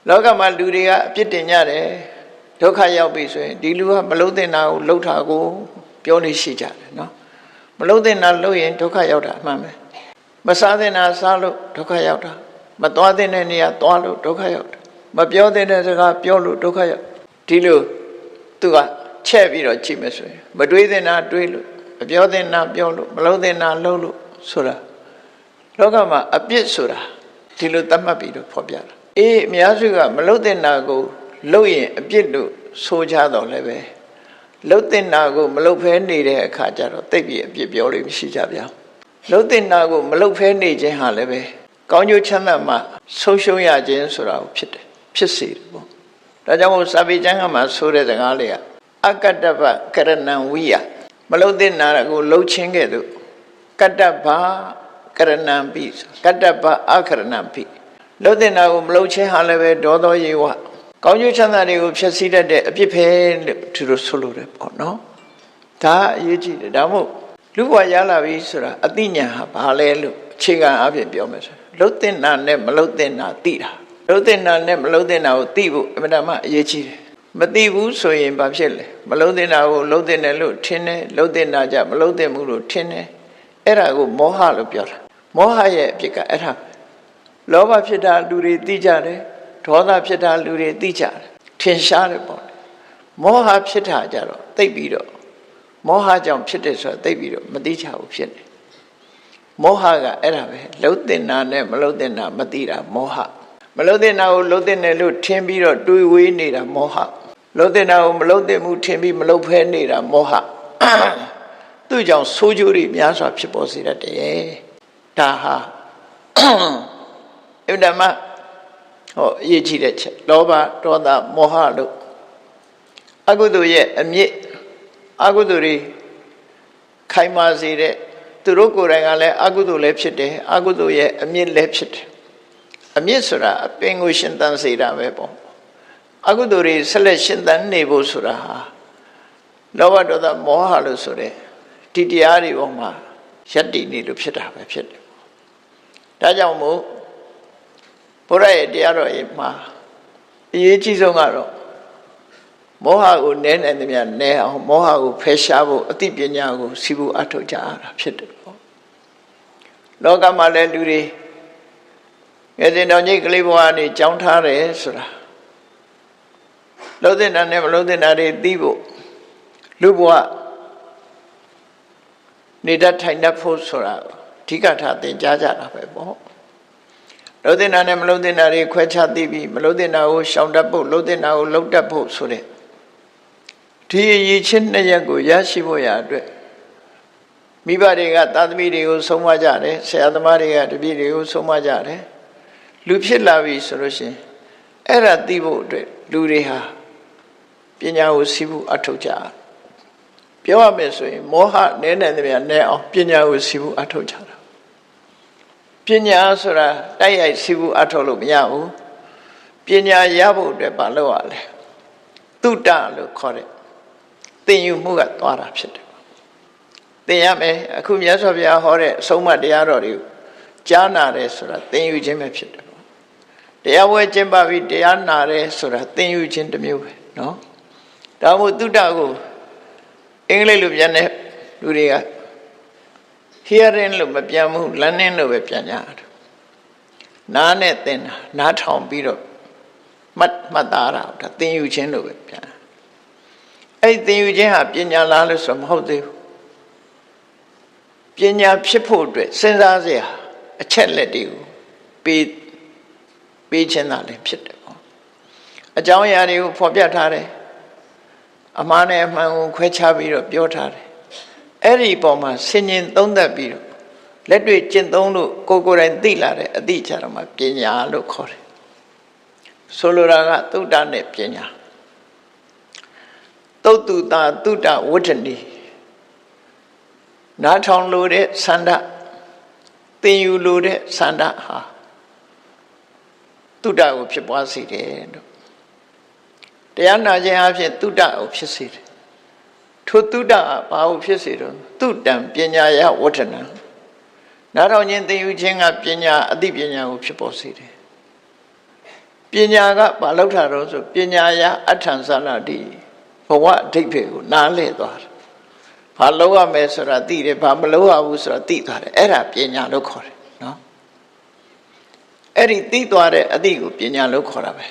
လောကမှာလူတွေကအပြစ်တင်ကြတယ်ဒုက္ခရောက်ပြီဆိုရင်ဒီလူကမလုံးတင်တာကိုလှုပ်တာကိုပြောနေရှိကြတယ်နော်မလုံးတင်တာလှုပ်ရင်ဒုက္ခရောက်တာအမှန်ပဲမစားတင်တာစားလို့ဒုက္ခရောက်တာမသွားတဲ့နေရာသွားလို့ဒုက္ခရောက်တာမပြောတဲ့စကားပြောလို့ဒုက္ခရောက်ဒီလိုသူကချက်ပြီးတော့ကြည့်မယ်ဆိုရင်မတွေးတဲ့နာတွေးလို့မပြောတဲ့နာပြောလို့မလုံးတဲ့နာလှုပ်လို့ဆိုတာလောကမှာအပြစ်ဆိုတာဒီလိုသတ်မှတ်ပြီးတော့ဖော်ပြတာအများစုကမလုံးတဲ့နာကိုလှုပ်ရင်အပြစ်လို့ဆိုကြတော့လည်းပဲလှုပ်တဲ့နာကိုမလှုပ်ဖဲနေတဲ့အခါကျတော့တိတ်ပြီးအပြစ်ပြောလို့မရှိကြဗျာလှုပ်တဲ့နာကိုမလှုပ်ဖဲနေခြင်းဟာလည်းပဲကောင်းကျိုးချမ်းသာမှဆုံးရှုံးရခြင်းဆိုတာကိုဖြစ်စေတယ်ပေါ့ဒါကြောင့်မို့စာပေကျမ်းကမှဆိုတဲ့စကားလေးကအကတ္တပကရဏံဝိယမလှုပ်တဲ့နာကိုလှုပ်ခြင်းကဲ့သို့ကတ္တပကရဏံပိကတ္တပအခရဏံပိလှုပ်တဲ့နာကိုမလှုပ်ခြင်းဟာလည်းပဲဒေါသောယေဝကောင်းကျိုးချမ်းသာတွေကိုဖျက်ဆီးတတ်တဲ့အပြစ်ပဲလို့သူတို့ဆိုလိုတယ်ပေါ့နော်ဒါအရေးကြီးတယ်ဒါမို့လူဘဝရလာပြီဆိုတာအသိဉာဏ်ဟာဘာလဲလို့အခြေခံအဖြစ်ပြောမယ်ဆိုလှုပ်တဲ့နာနဲ့မလှုပ်တဲ့နာသိတာလှုပ်တဲ့နာနဲ့မလှုပ်တဲ့နာကိုသိဖို့အမှန်တမ်းအရေးကြီးတယ်မသိဘူးဆိုရင်ဘာဖြစ်လဲမလှုပ်တဲ့နာကိုလှုပ်တဲ့နယ်လို့ထင်တယ်လှုပ်တဲ့နာကြမလှုပ်တဲ့မှုလို့ထင်တယ်အဲ့ဒါကိုမောဟလို့ပြောတာမောဟရဲ့အဖြစ်ကအဲ့ဒါလောဘဖြစ်တာလူတွေသိကြတယ်ဒေါသဖြစ်တာလူတွေသိကြတယ်ထင်ရှားတယ်ပေါ့မောဟဖြစ်တာကြတော့သိပြီးတော့မောဟကြောင့်ဖြစ်တယ်ဆိုတာသိပြီးတော့မသိချဘူးဖြစ်တယ်မောဟကအဲ့ဒါပဲလှုပ်တဲ့နာနဲ့မလှုပ်တဲ့နာမသိတာမောဟမလှုပ်တဲ့နာကိုလှုပ်တဲ့နယ်လို့ထင်ပြီးတော့တွေးဝေးနေတာမောဟလှုပ်တဲ့နာကိုမလှုပ်တဲ့မှုထင်ပြီးမလှုပ်ဖဲနေတာမောဟသူ့ကြောင့်ဆိုးကျိုးတွေများစွာဖြစ်ပေါ်စေတတ်တယ်ဒါဟာအတ္တမအရေးကြီးတဲ့ချက်လောဘဒေါသမောဟလို့အကုသိုလ်ရဲ့အမြစ်အကုသိုလ်တွေခိုင်မာစေတဲ့သူတို့ကိုယ်တိုင်ကလည်းအကုသိုလ်လည်းဖြစ်တယ်အကုသိုလ်ရဲ့အမြစ်လည်းဖြစ်တယ်အမြစ်ဆိုတာအပင်ကိုရှင်သန်စေတာပဲပေါ့အကုသိုလ်တွေဆက်လက်ရှင်သန်နေဖို့ဆိုတာဟာလောဘဒေါသမောဟလို့ဆိုတဲ့ဒီတရားတွေပေါ်မှာယက်တည်နေလို့ဖြစ်တာပဲဖြစ်တယ်ဒါကြောင့်မို့ဘုရားရဲ့တရားတော်ရဲ့မှာအရေးကြီးဆုံးကတော့မောဟကိုနည်းနိုင်သမျှနည်းအောင်မောဟကိုဖယ်ရှားဖို့အသိပညာကိုစီးပူအထောက်ကြရတာဖြစ်တယ်ပေါ့လောကမှာလည်းလူတွေငယ်စဉ်တောင်ကြီးကလေးဘဝနေကြောင်းထားတယ်ဆိုတာလှုပ်တဲ့နာနဲ့မလှုပ်တဲ့နာတွေသိဖို့လူဘဝနေတတ်ထိုင်တတ်ဖို့ဆိုတာအဓိကထားသင်ကြားကြတာပဲပေါ့လှုပ်တဲ့နာနဲ့မလှုပ်တဲ့နာတွေခွဲခြားသိပြီးမလှုပ်တဲ့နာကိုရှောင်တတ်ဖို့လှုပ်တဲ့နာကိုလှုပ်တတ်ဖို့ဆိုတဲ့ဒီအရေးချင်းနှစ်ရက်ကိုရရှိဖို့ရအတွက်မိဘတွေကသာသမီတွေကိုဆုံးမကြတယ်ဆရာသမားတွေကတပည့်တွေကိုဆုံးမကြတယ်လူဖြစ်လာပြီဆိုလို့ရှိရင်အဲ့ဒါသိဖို့အတွက်လူတွေဟာပညာကိုစီးဖို့အထောက်ကြပြောရမယ်ဆိုရင်မောဟနည်းနိုင်သမျှနည်းအောင်ပညာကိုစီးဖို့အထောက်ကြတာပညာဆိုတာတိုက်ရိုက်စီးဖို့အထောက်လို့မရဘူးပညာရဖို့အတွက်မလုပ်ရလဲသုတလို့ခေါ်တဲ့သင်ယူမှုကသွားတာဖြစ်တယ်သင်ရမယ်အခုမြတ်စွာဘုရားဟောတဲ့အဆုံးအမတရားတော်တွေကိုကြားနာတယ်ဆိုတာသင်ယူခြင်းပဲဖြစ်တယ်တရားဝဲကျင့်ပါပြီတရားနာတယ်ဆိုတာသင်ယူခြင်းတစ်မျိုးပဲနော်ဒါမို့သုတကိုအင်္ဂလိပ်လိုပြန်တဲ့လူတွေက hearing လို့မပြန်ဘူး learning လို့ပဲပြန်ကြတယ်နားနဲ့သင်တာနားထောင်ပြီးတော့မှတ်သားတာဒါသင်ယူခြင်းလို့ပဲပြန်အဲ့ဒီသင်ယူခြင်းဟာပညာလားလို့ဆိုမဟုတ်သေးဘူးပညာဖြစ်ဖို့အတွက်စဉ်းစားစရာအချက်လက်တွေကိုပေးခြင်းသာလည်းဖြစ်တယ်ပေါ့အကြောင်းအရာတွေကိုဖော်ပြထားတယ်အမှားနဲ့အမှန်ကိုခွဲခြားပြီးတော့ပြောထားတယ်အဲ့ဒီပုံမှာဆင်ញင်သုံးသပ်ပြီးတော့လက်တွေ့ကျင့်သုံးလို့ကိုယ်တိုင်သိလာတဲ့အသိချာတော့မှပညာလို့ခေါ်တယ်ဆိုလိုတာကသုတ္တနဲ့ပညာသုတ္တုတာသုတ္တဝဋ္ဌဏီနားထောင်လို့တဲ့ဆန္ဒသင်ယူလို့တဲ့ဆန္ဒဟာသုတ္တကိုဖြစ်ပွားစေတယ်လို့တရားနာခြင်းအဖြစ်သုတ္တကိုဖြစ်စေတယ်ထိုသုတ္တဘာကိုဖြစ်စေတော့သုတံပညာယဝဋ္ဌနံနားထောင်ခြင်းသင်ယူခြင်းကပညာအသိပညာကိုဖြစ်ပေါ်စေတယ် ပညာကဘာလောက်တာတော့ဆိုပညာယအထံသနာတိဘဝအဓိပ္ပာယ်ကိုနားလည်သွားတယ်ဘာလောက်ရမယ်ဆိုတာသိတယ်ဘာမလောက်ရဘူးဆိုတာသိသွားတယ်အဲ့ဒါပညာလို့ခေါ်တယ်နော်အဲ့ဒီသိသွားတဲ့အသိကိုပညာလို့ခေါ်တာပဲ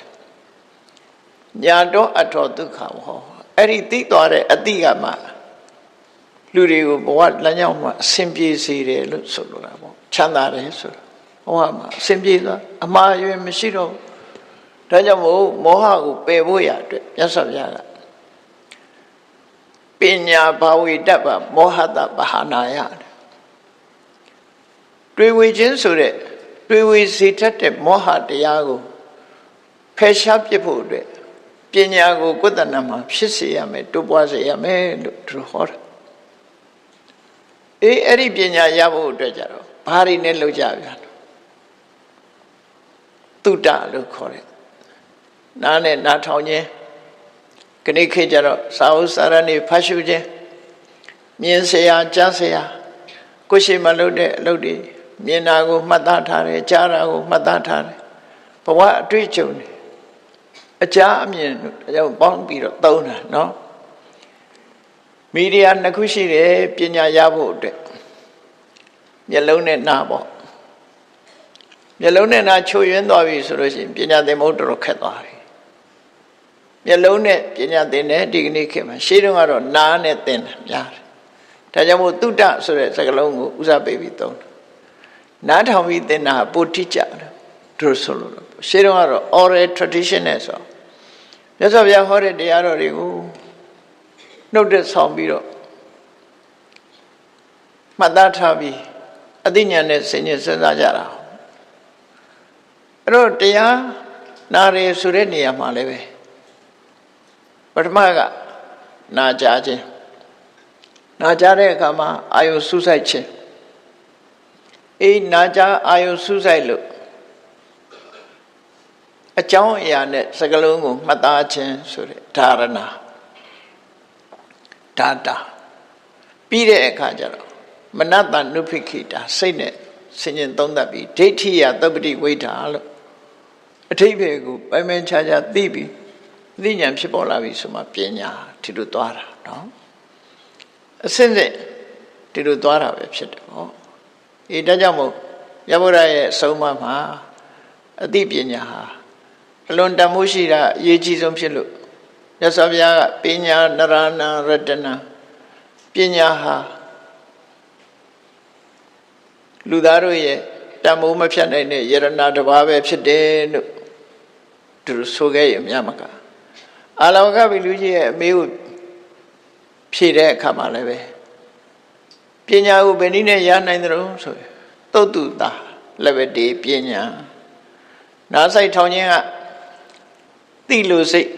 ညာတော့အထောဒုက္ခဟောအဲ့ဒီသိသွားတဲ့အသိကမှလူတွေကိုဘဝလမ်းကြောင်းမှာအစဉ်ပြေစေတယ်လို့ဆိုလိုတာပေါ့ချမ်းသာတယ်ဆိုတာဘဝမှာအစဉ်ပြေသွားအမှားအယွင်းမရှိတော့ဒါကြောင့်မို့မောဟကိုပယ်ဖို့ရအတွက်မြတ်စွာဘုရားကပညာဘာဝိတ္တပမောဟတပဟာနာယတွေ့ဝေခြင်းဆိုတဲ့တွေ့ဝေစေတတ်တဲ့မောဟတရားကိုဖယ်ရှားပစ်ဖို့အတွက်ပညာကိုကိုယ်တဏ္ဍာမှာဖြစ်စေရမယ်တိုးပွားစေရမယ်လို့သူဟောတာအဲ့ဒီပညာရဖို့အတွက်ကြတော့ဘာတွေနဲ့လောက်ကြပြန်တုတ္တလို့ခေါ်တယ်နားနဲ့နားထောင်ခြင်းခဏခေတ်ကြတော့စာအုပ်စာရနေဖတ်ရှုခြင်းမြင်เสียကြားเสียကိုရှိမှလုပ်တဲ့အလုပ်တွေမြင်တာကိုမှတ်သားထားတယ်ကြားတာကိုမှတ်သားထားတယ်ဘဝအတွေ့အကြုံတွေအကြားအမြင်တို့ဒါကြောင့်ပေါင်းပြီးတော့သုံးတာနော်မီဒီယာနှစ်ခုရှိတယ်ပညာရဖို့အတွက်မျက်လုံးနဲ့နားပေါ့မျက်လုံးနဲ့နားချိုယွင်းသွားပြီဆိုလို့ရှိရင်ပညာသင်ဖို့တော်တော်ခက်သွားပြီမျက်လုံးနဲ့ပညာသင်တဲ့ဒီကနေ့ခေတ်မှာရှေးတုန်းကတော့နားနဲ့သင်တာများတယ်ဒါကြောင့်မို့တုတ္တဆိုတဲ့စကားလုံးကိုဦးစားပေးပြီးသုံးတယ်နားထောင်ပြီးသင်တာပိုတိကျတယ်သူဆိုလို့ရှေးတုန်းကတော့ oral tradition နဲ့ဆိုမြတ်စွာဘုရားဟောတဲ့တရားတော်တွေကိုနှုတ်တဲ့ဆောင်ပြီးတော့မှတ်သားထားပြီးအသိဉာဏ်နဲ့စဉ်းကျင်စဉ်းစားကြတာအဲ့တော့တရားနာရယ်ဆိုတဲ့နေရာမှာလည်းပဲပထမကနာကြားခြင်းနာကြားတဲ့အခါမှာအာယုစူးစိုက်ခြင်းနာကြားအာယုစူးစိုက်လို့အကြောင်းအရာနဲ့စကားလုံးကိုမှတ်သားခြင်းဆိုတဲ့ဓာရဏဒါတာပြီးတဲ့အခါကျတော့မနတနုဖိခိတာစိတ်နဲ့ဆင်ញင်သုံးသပ်ပြီးဒိဋ္ဌိယသဗ္ဗတိဝိဒါလို့အထိပ္ပယ်ကိုပိုင်ပိုင်ခြားခြားသိပြီးသိဉာဏ်ဖြစ်ပေါ်လာပြီဆိုမှပညာဒီလိုသွားတာနော်အစစ်စစ်ဒီလိုသွားတာပဲဖြစ်တယ်ဟောဒါကြောင့်မို့ရဗုဒ္ဓရဲ့အဆုံးအမမှာအသိပညာဟာအလွန်တန်ဖိုးရှိတာအရေးကြီးဆုံးဖြစ်လို့မြတ်စွာဘုရားကပညာနရဏရတနာပညာဟာလူသားတို့ရဲ့တန်ဖိုးမဖြတ်နိုင်တဲ့ယရဏတစ်ပါးပဲဖြစ်တယ်လို့သူဆိုခဲ့ရမြတ်မကအာလောကဘိလူကြီးရဲ့အမေကိုဖြည့်တဲ့အခါမှာလည်းပဲပညာကိုဘယ်နည်းနဲ့ရနိုင်တယ်လို့ဆိုသုတ်တုတာလည်းပဲဒီပညာနားဆိုင်ထောင်ခြင်းကသိလို့စိတ်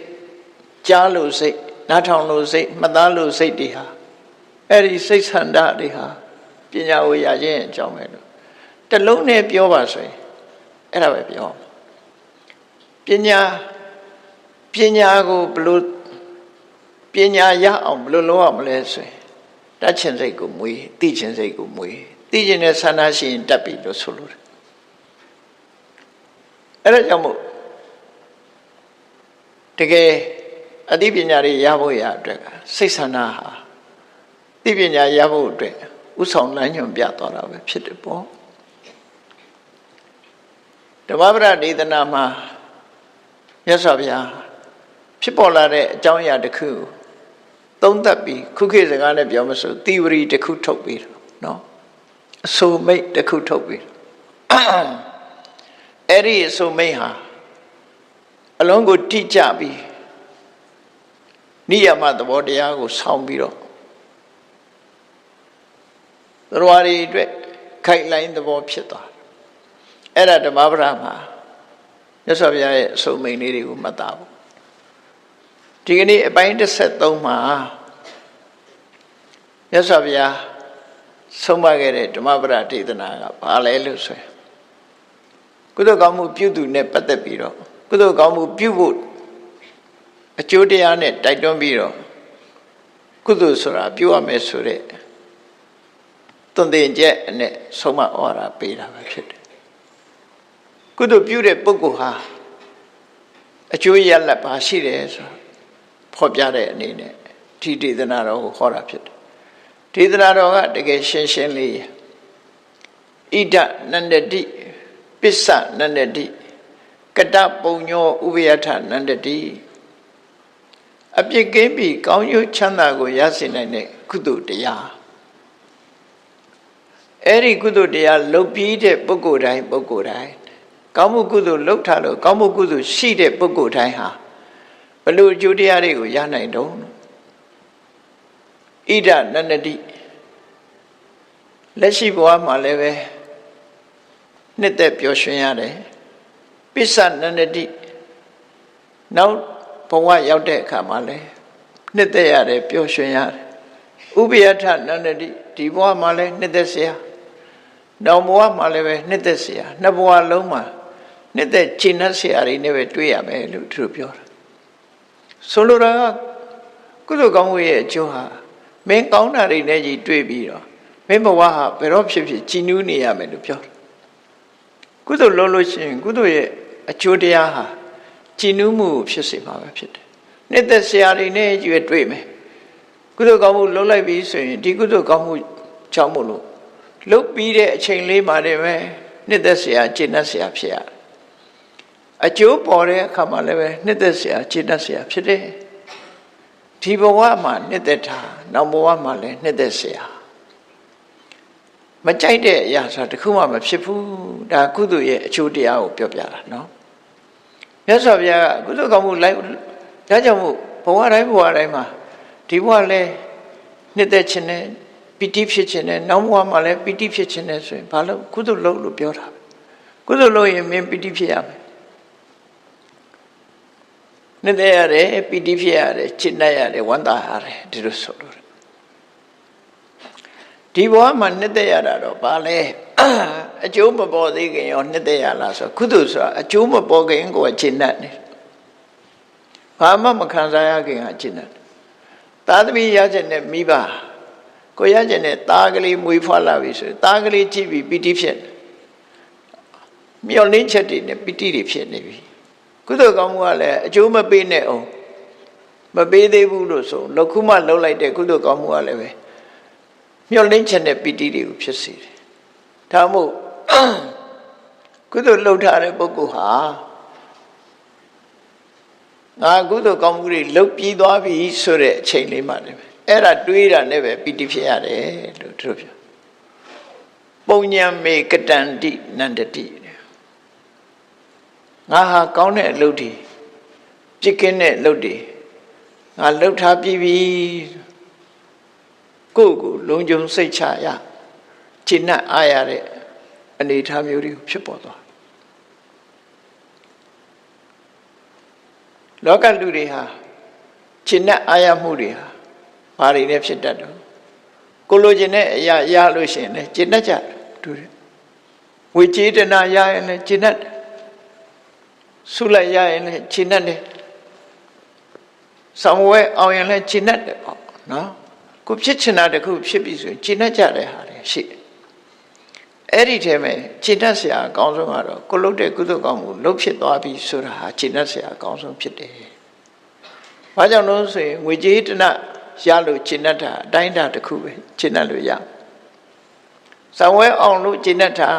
ကြားလို့စိတ်နားထောင်လို့စိတ်မှတ်သားလို့စိတ်တွေဟာအဲ့ဒီစိတ်ဆန္ဒတွေဟာပညာကိုရခြင်းအကြောင်းပဲလို့တလုံးနဲ့ပြောပါဆိုရင်အဲ့ဒါပဲပြောပညာကိုဘလို့ပညာရအောင်ဘလို့လုပ်ရမလဲဆိုရင်တတ်ခြင်းစိတ်ကိုမွေးသိခြင်းစိတ်ကိုမွေးသိခြင်းနဲ့ဆန္ဒရှိရင်တတ်ပြီလို့ဆိုလို့အဲ့ဒါကြောင့်မို့တကယ်အသိပညာတွေရဖို့ရအတွက်ကစိတ်ဆန္ဒဟာသိပညာရဖို့အတွက်ဥဆောင်လမ်းညွှန်ပြသွားတာပဲဖြစ်တယ်ပေါ့ဓမ္မပဒဒေသနာမှာမြတ်စွာဘုရားဖြစ်ပေါ်လာတဲ့အကြောင်းအရာတစ်ခုသုံးသပ်ပြီးခုခေတ်စကားနဲ့ပြောမစို့သီဝရီတစ်ခုထုတ်ပြီးတော့နော်အဆိုမိတ်တစ်ခုထုတ်ပြီးအဲ့ဒီအဆိုမိတ်ဟာအလုံးကိုတိကျပြီးနိယမသဘောတရားကိုဆောင်းပြီးတော့သရဝရီအတွက်ခိုက်လိုင်းသဘောဖြစ်သွားအဲ့ဒါဓမ္မပဒမှာမြတ်စွာဘုရားရဲ့အဆိုမိတ်လေးတွေကိုမှတ်သားဖို့ဒီကနေ့အပိုင်း13မှာမြတ်စွာဘုရားဆုံးမခဲ့တဲ့ဓမ္မပဒဒေသနာကဘာလဲလို့ဆိုရင်ကုသိုလ်ကောင်းမှုပြုသူနဲ့ပတ်သက်ပြီးတော့ကုသိုလ်ကောင်းမှုပြုဖို့အကျိုးတရားနဲ့တိုက်တွန်းပြီးတော့ကုသိုလ်ဆိုတာပြုရမယ်ဆိုတဲ့သွန်သင်ချက်နဲ့ဆုံးမဩဝါဒပေးတာပဲဖြစ်တယ်ကုသိုလ်ပြုတဲ့ပုဂ္ဂိုလ်ဟာ ကျိုးရလဒ်ပါရှိတယ်ဆိုဖော်ပြတဲ့အနေနဲ့ဒီဒေသနာတော်ကိုဟောတာဖြစ်တယ်ဒေသနာတော်ကတကယ်ရှင်းရှင်းလေးဣဒနန္ဒတိပစ္စနန္ဒတိကတပုံညောဥပယထနန္ဒတိအပြစ်ကင်းပြီးကောင်းကျိုးချမ်းသာကိုရစေနိုင်တဲ့ကုသိုလ်တရားအဲ့ဒီကုသိုလ်တရားလုပ်ပြီးတဲ့ပုဂ္ဂိုလ်တိုင်းကောင်းမှုကုသိုလ်လုပ်ထားလို့ကောင်းမှုကုသိုလ်ရှိတဲ့ပုဂ္ဂိုလ်တိုင်းဟာဘယ်လိုအကျိုးတရားတွေကိုရနိုင်တော့ဣဒနန္ဒတိလက်ရှိဘဝမှာလည်းပဲနှစ်သက်ပျော်ရွှင်ရတယ်ပစ္စနန္ဒတိနောက်ဘဝရောက်တဲ့အခါမှာလည်းနှစ်သက်ရတယ်ပျော်ရွှင်ရတယ်ဥပယထနန္ဒတိဒီဘဝမှာလည်းနှစ်သက်เสียနောက်ဘဝမှာလည်းပဲနှစ်သက်เสียနှစ်ဘဝလုံးမှာနှစ်သက်ကျင့်တ်เสียတွေနဲ့ပဲတွေ့ရမယ်လို့သူတို့ပြောတာဆိုလိုတာကကုသိုလ်ကောင်းမှုရဲ့အကျိုးဟာမင်းကောင်းတာတွေနဲ့ကြီးတွေ့ပြီးတော့မင်းဘဝဟာဘယ်တော့ဖြစ်ကြည်နူးနေရမယ်လို့ပြောတယ်ကုသိုလ်လုပ်လို့ရှိရင်ကုသိုလ်ရဲ့အကျိုးတရားဟာကြည်နူးမှုဖြစ်စေမှာပဲဖြစ်တယ်နှစ်သက်เสียတွေနဲ့ကြီးတွေ့မယ်ကုသိုလ်ကောင်းမှုလုပ်လိုက်ပြီးဆိုရင်ဒီကုသိုလ်ကောင်းမှုကြောင့်မို့လို့လုပ်ပြီးတဲ့အချိန်လေးမှာတည်းပဲနှစ်သက်เสียကျင့်တ်เสียဖြစ်ရတယ်အကျိုးပေါ်တဲ့အခါမှာလည်းပဲနှစ်သက်เสียကျင့်တ်เสียဖြစ်တယ်ဒီဘဝမှာနှစ်သက်တာနောက်ဘဝမှာလည်းနှစ်သက်เสียမကြိုက်တဲ့အရာဆိုတာတခုမှမဖြစ်ဘူးဒါကုသိုလ်ရဲ့အကျိုးတရားကိုပြောပြတာနော်မြတ်စွာဘုရားကကုသိုလ်ကောင်းမှုလိုက်ဒါကြောင့်မို့ဘဝတိုင်းမှာဒီဘဝလည်းနှစ်သက်ခြင်းနဲ့ပီတိဖြစ်ခြင်းနဲ့နောက်ဘဝမှာလည်းပီတိဖြစ်ခြင်းနဲ့ဆိုရင်ဘာလို့ကုသိုလ်လုပ်လို့ပြောတာကုသိုလ်လုပ်ရင်မင်းပီတိဖြစ်ရမယ်နှစ်သက်ရတယ်ပီတိဖြစ်ရတယ်ချစ်နိုင်ရတယ်ဝမ်းသာရတယ်ဒီလိုဆိုလို့ဒီဘဝမှာနှစ်သက်ရတာတော့ဘာလဲအကျိုးမပေါ်သေးခင်ရောနှစ်သက်ရလားဆိုကုသိုလ်ဆိုတာအကျိုးမပေါ်ခင်ကိုချစ်နိုင်တယ်ဘာမှမခံစားရခင်ကချစ်နိုင်တယ်သာသမီရခြင်းနဲ့မိဘကိုရခြင်းနဲ့သားကလေးမွေးဖွားလာပြီဆိုသားကလေးကြည့်ပြီးပီတိဖြစ်မျောလင်းချက်တွေနဲ့ပီတိတွေဖြစ်နေပြီကုသိုလ်ကောင်းမှုကလည်းအကျိုးမပေးနဲ့အောင်မပေးသေးဘူးလို့ဆိုလောက်ခုမှလှုပ်လိုက်တဲ့ကုသိုလ်ကောင်းမှုကလည်းပဲမျောလင်းချက်နဲ့ပီတိတွေကိုဖြစ်စေတယ်ဒါမို့ကုသိုလ်လှုပ်ထားတဲ့ပုဂ္ဂိုလ်ဟာငါကုသိုလ်ကောင်းမှုတွေလှုပ်ပြီးသွားပြီဆိုတဲ့အချိန်လေးမှလည်းအဲ့ဒါတွေးတာနဲ့ပဲပီတိဖြစ်ရတယ်လို့သူတို့ပြောပုံညာမေကတန္တိနန္ဒတိငါဟာကောင်းတဲ့အလုပ်တွေပြစ်ကင်းတဲ့အလုပ်တွေငါလှုပ်ထားပြီးပြီကိုယ့်ကိုလုံခြုံစိတ်ချရကျင့်တ်အားရတဲ့အနေအထားမျိုးတွေဖြစ်ပေါ်သွားလောကလူတွေဟာကျင့်တ်အားရမှုတွေဟာဘာတွေနဲ့ဖြစ်တတ်တော့ကိုလိုချင်တဲ့အရာရလို့ရှိရင်လည်းကျင့်တ်ကြတူတယ်ဝိចេတနာရရင်လည်းကျင့်တ်ဆုလိုက်ရရင်လည်းကျင့်တ်တယ်ဆောင်ဝဲအောင်ရင်လည်းကျင့်တ်တယ်ပေါ့နော်ကိုဖြစ်ချင်တာတခုဖြစ်ပြီဆိုရင်ကျင့်တ်ကြတဲ့ဟာတွေရှိတယ်အဲ့ဒီထဲမှာကျင့်တ်เสียအကောင်းဆုံးကတော့ကိုလုပ်တဲ့ကုသိုလ်ကောင်းမှုလုပ်ဖြစ်သွားပြီဆိုတာဟာကျင့်တ်เสียအကောင်းဆုံးဖြစ်တယ်။ဘာကြောင့်လို့ဆိုရင်ငွေကြေးတနရလို့ကျင့်တ်တာအတိုင်းတာတစ်ခုပဲကျင့်တ်လို့ရ။ဆောင်ဝဲအောင်လို့ကျင့်တ်တာ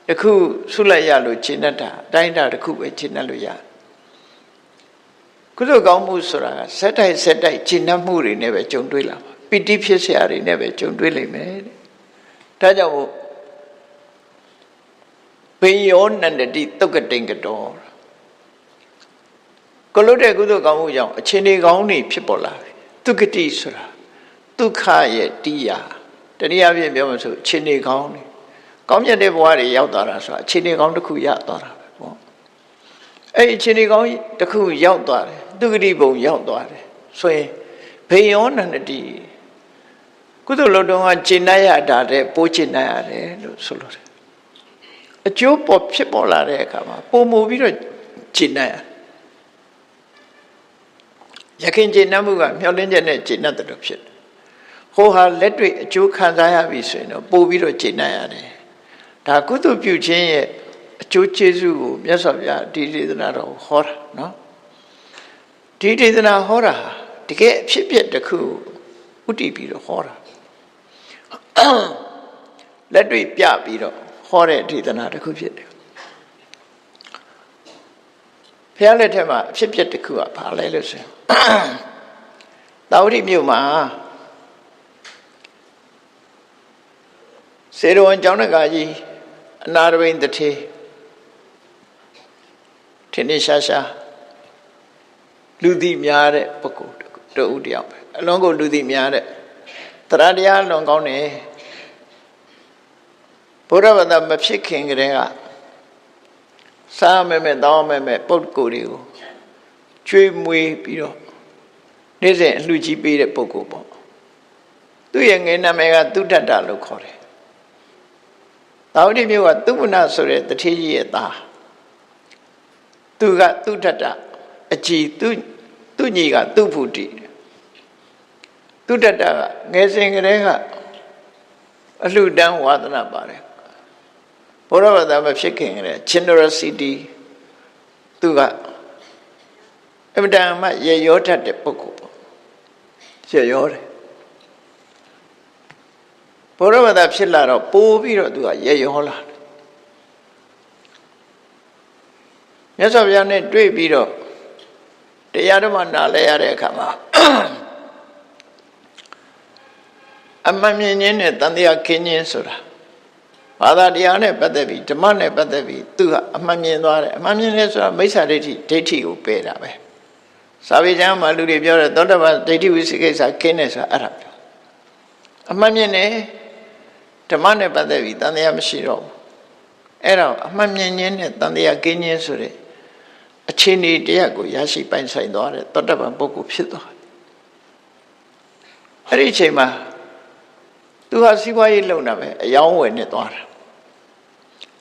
တစ်ခုဆုလိုက်ရလို့ကျင့်တ်တာအတိုင်းတာတစ်ခုပဲကျင့်တ်လို့ရ။ကုသိုလ်ကောင်းမှုဆိုတာကစက်တိုက်ကျင့်တ်မှုတွေနဲ့ပဲကြုံတွေ့လာမှာပီတိဖြစ်เสียတွေနဲ့ပဲကြုံတွေ့လိမ့်မယ်တဲ့။ဒါကြောင့်မို့ဘေယောနန္ဒတိတုတ်ကတိန်ကတော်ကိုလို့တဲ့ကုသိုလ်ကောင်းမှုကြောင့်အခြေအနေကောင်းတွေဖြစ်ပေါ်လာပြီတုကတိဆိုတာဒုက္ခရဲ့တရားတနည်းအားဖြင့်ပြောမှဆိုအခြေအနေကောင်းတွေကောင်းမြတ်တဲ့ဘဝတွေရောက်သွားတာဆိုတာအခြေအနေကောင်းတစ်ခုရသွားတာပဲပေါ့အဲ့အခြေအနေကောင်းတစ်ခုရောက်သွားတယ်တုကတိဘုံရောက်သွားတယ်ဆိုရင်ဘေယောနန္ဒတိကုသိုလ်လုပ်တော့ကျင့်နိုင်ရတာတဲ့ပိုးကျင့်နိုင်ရတယ်လို့ဆိုလို့အကျိုးပေါ်ဖြစ်ပေါ်လာတဲ့အခါမှာပုံမူပြီးတော့ကျင့်နိုင်ရခင်ကျင့်နှမှုကမျောလင်းချက်နဲ့ကျင့်တတ်တယ်ဖြစ်တယ်ဟိုဟာလက်တွေ့အကျိုးခံစားရပြီဆိုရင်တော့ပို့ပြီးတော့ကျင့်နိုင်ရတယ်ဒါကုသိုလ်ပြုခြင်းရဲ့အကျိုးကျေးဇူးကိုမြတ်စွာဘုရားဒီဒေသနာတော်ဟောတာနော် ဒီဒေသနာဟောတာတကယ်အဖြစ်ပြက်တစ်ခုဥတည်ပြီးတော့ဟောတာလက်တွေ့ပြပြီးတော့ဟောတဲ့ဒေသနာတစ်ခုဖြစ်တယ်ဘုရားလက်ထက်မှာအဖြစ်ပြက်တစ်ခုကဘာလဲလို့ဆိုရင်တာဝတိမြို့မှာစေရဝန်ကျောင်းတကာကြီးအနာရဝိန်တထေထင်းထင်းရှားရှားလူသိများတဲ့ပုဂ္ဂိုလ်တို့ဦးတယောက်ပဲအလုံးကိုလူသိများတဲ့တရားတရားလွန်ကောင်းတယ်ဘုရားဘာသာမဖြစ်ခင်ကတည်းကစားမဲ့တောင်းမဲ့ပုဂ္ဂိုလ်တွေကိုကျွေးမွေးပြီးတော့နေ့စဉ်အလှကြီးပေးတဲ့ပုဂ္ဂိုလ်ပေါ့သူ့ရဲ့ငယ်နာမည်ကသုဒ္ဓတ္တလို့ခေါ်တယ်တာဝတိမြို့ကသုဗ္ဗနဆိုတဲ့တထေးကြီးရဲ့သားသူကသုဒ္ဓတ္တအကြည်သူညီကသုဖုတိသုဒ္ဓတ္တကငယ်စဉ်ကတည်းကအလှတန်းဝါဒနာပါတယ်ဘုရားဘာသာမဖြစ်ခင်ကတည်း generosity သူကအမြဲတမ်းမှရေရောတတ်တဲ့ပုဂ္ဂိုလ်ပေါ့ရေရောတယ်ဘုရားဘာသာဖြစ်လာတော့ပိုးပြီးတော့သူကရေရောလာတယ်မြတ်စွာဘုရားနဲ့တွေ့ပြီးတော့တရားဓမ္မနားလဲရတဲ့အခါမှာအမှန်မြင်ခြင်းနဲ့တန်တရားခင်းခြင်းဆိုတာဘာသာတရားနဲ့ပတ်သက်ပြီးဓမ္မနဲ့ပတ်သက်ပြီးသူကအမှန်မြင်သွားတယ်အမှန်မြင်လဲဆိုတာမိစ္ဆာဒိဋ္ဌိကိုပယ်တာပဲစာပေကျမ်းမှာလူတွေပြောတယ်သောတပန်ဒိဋ္ဌိဝိသိကိစ္စခင်းတယ်ဆိုတာအဲ့ဒါပြောအမှန်မြင်တယ်ဓမ္မနဲ့ပတ်သက်ပြီးတန်တရားမရှိတော့ဘူးအဲ့တော့အမှန်မြင်ခြင်းနဲ့တန်တရားခင်းခြင်းဆိုတဲ့အခြေအနေတရားကိုရရှိပိုင်ဆိုင်သွားတဲ့သောတပန်ပုဂ္ဂိုလ်ဖြစ်သွားတယ်အဲ့ဒီအချိန်မှာသူဟာစီးပွားရေးလုပ်တာပဲအယောင်းဝယ်နဲ့သွားတာ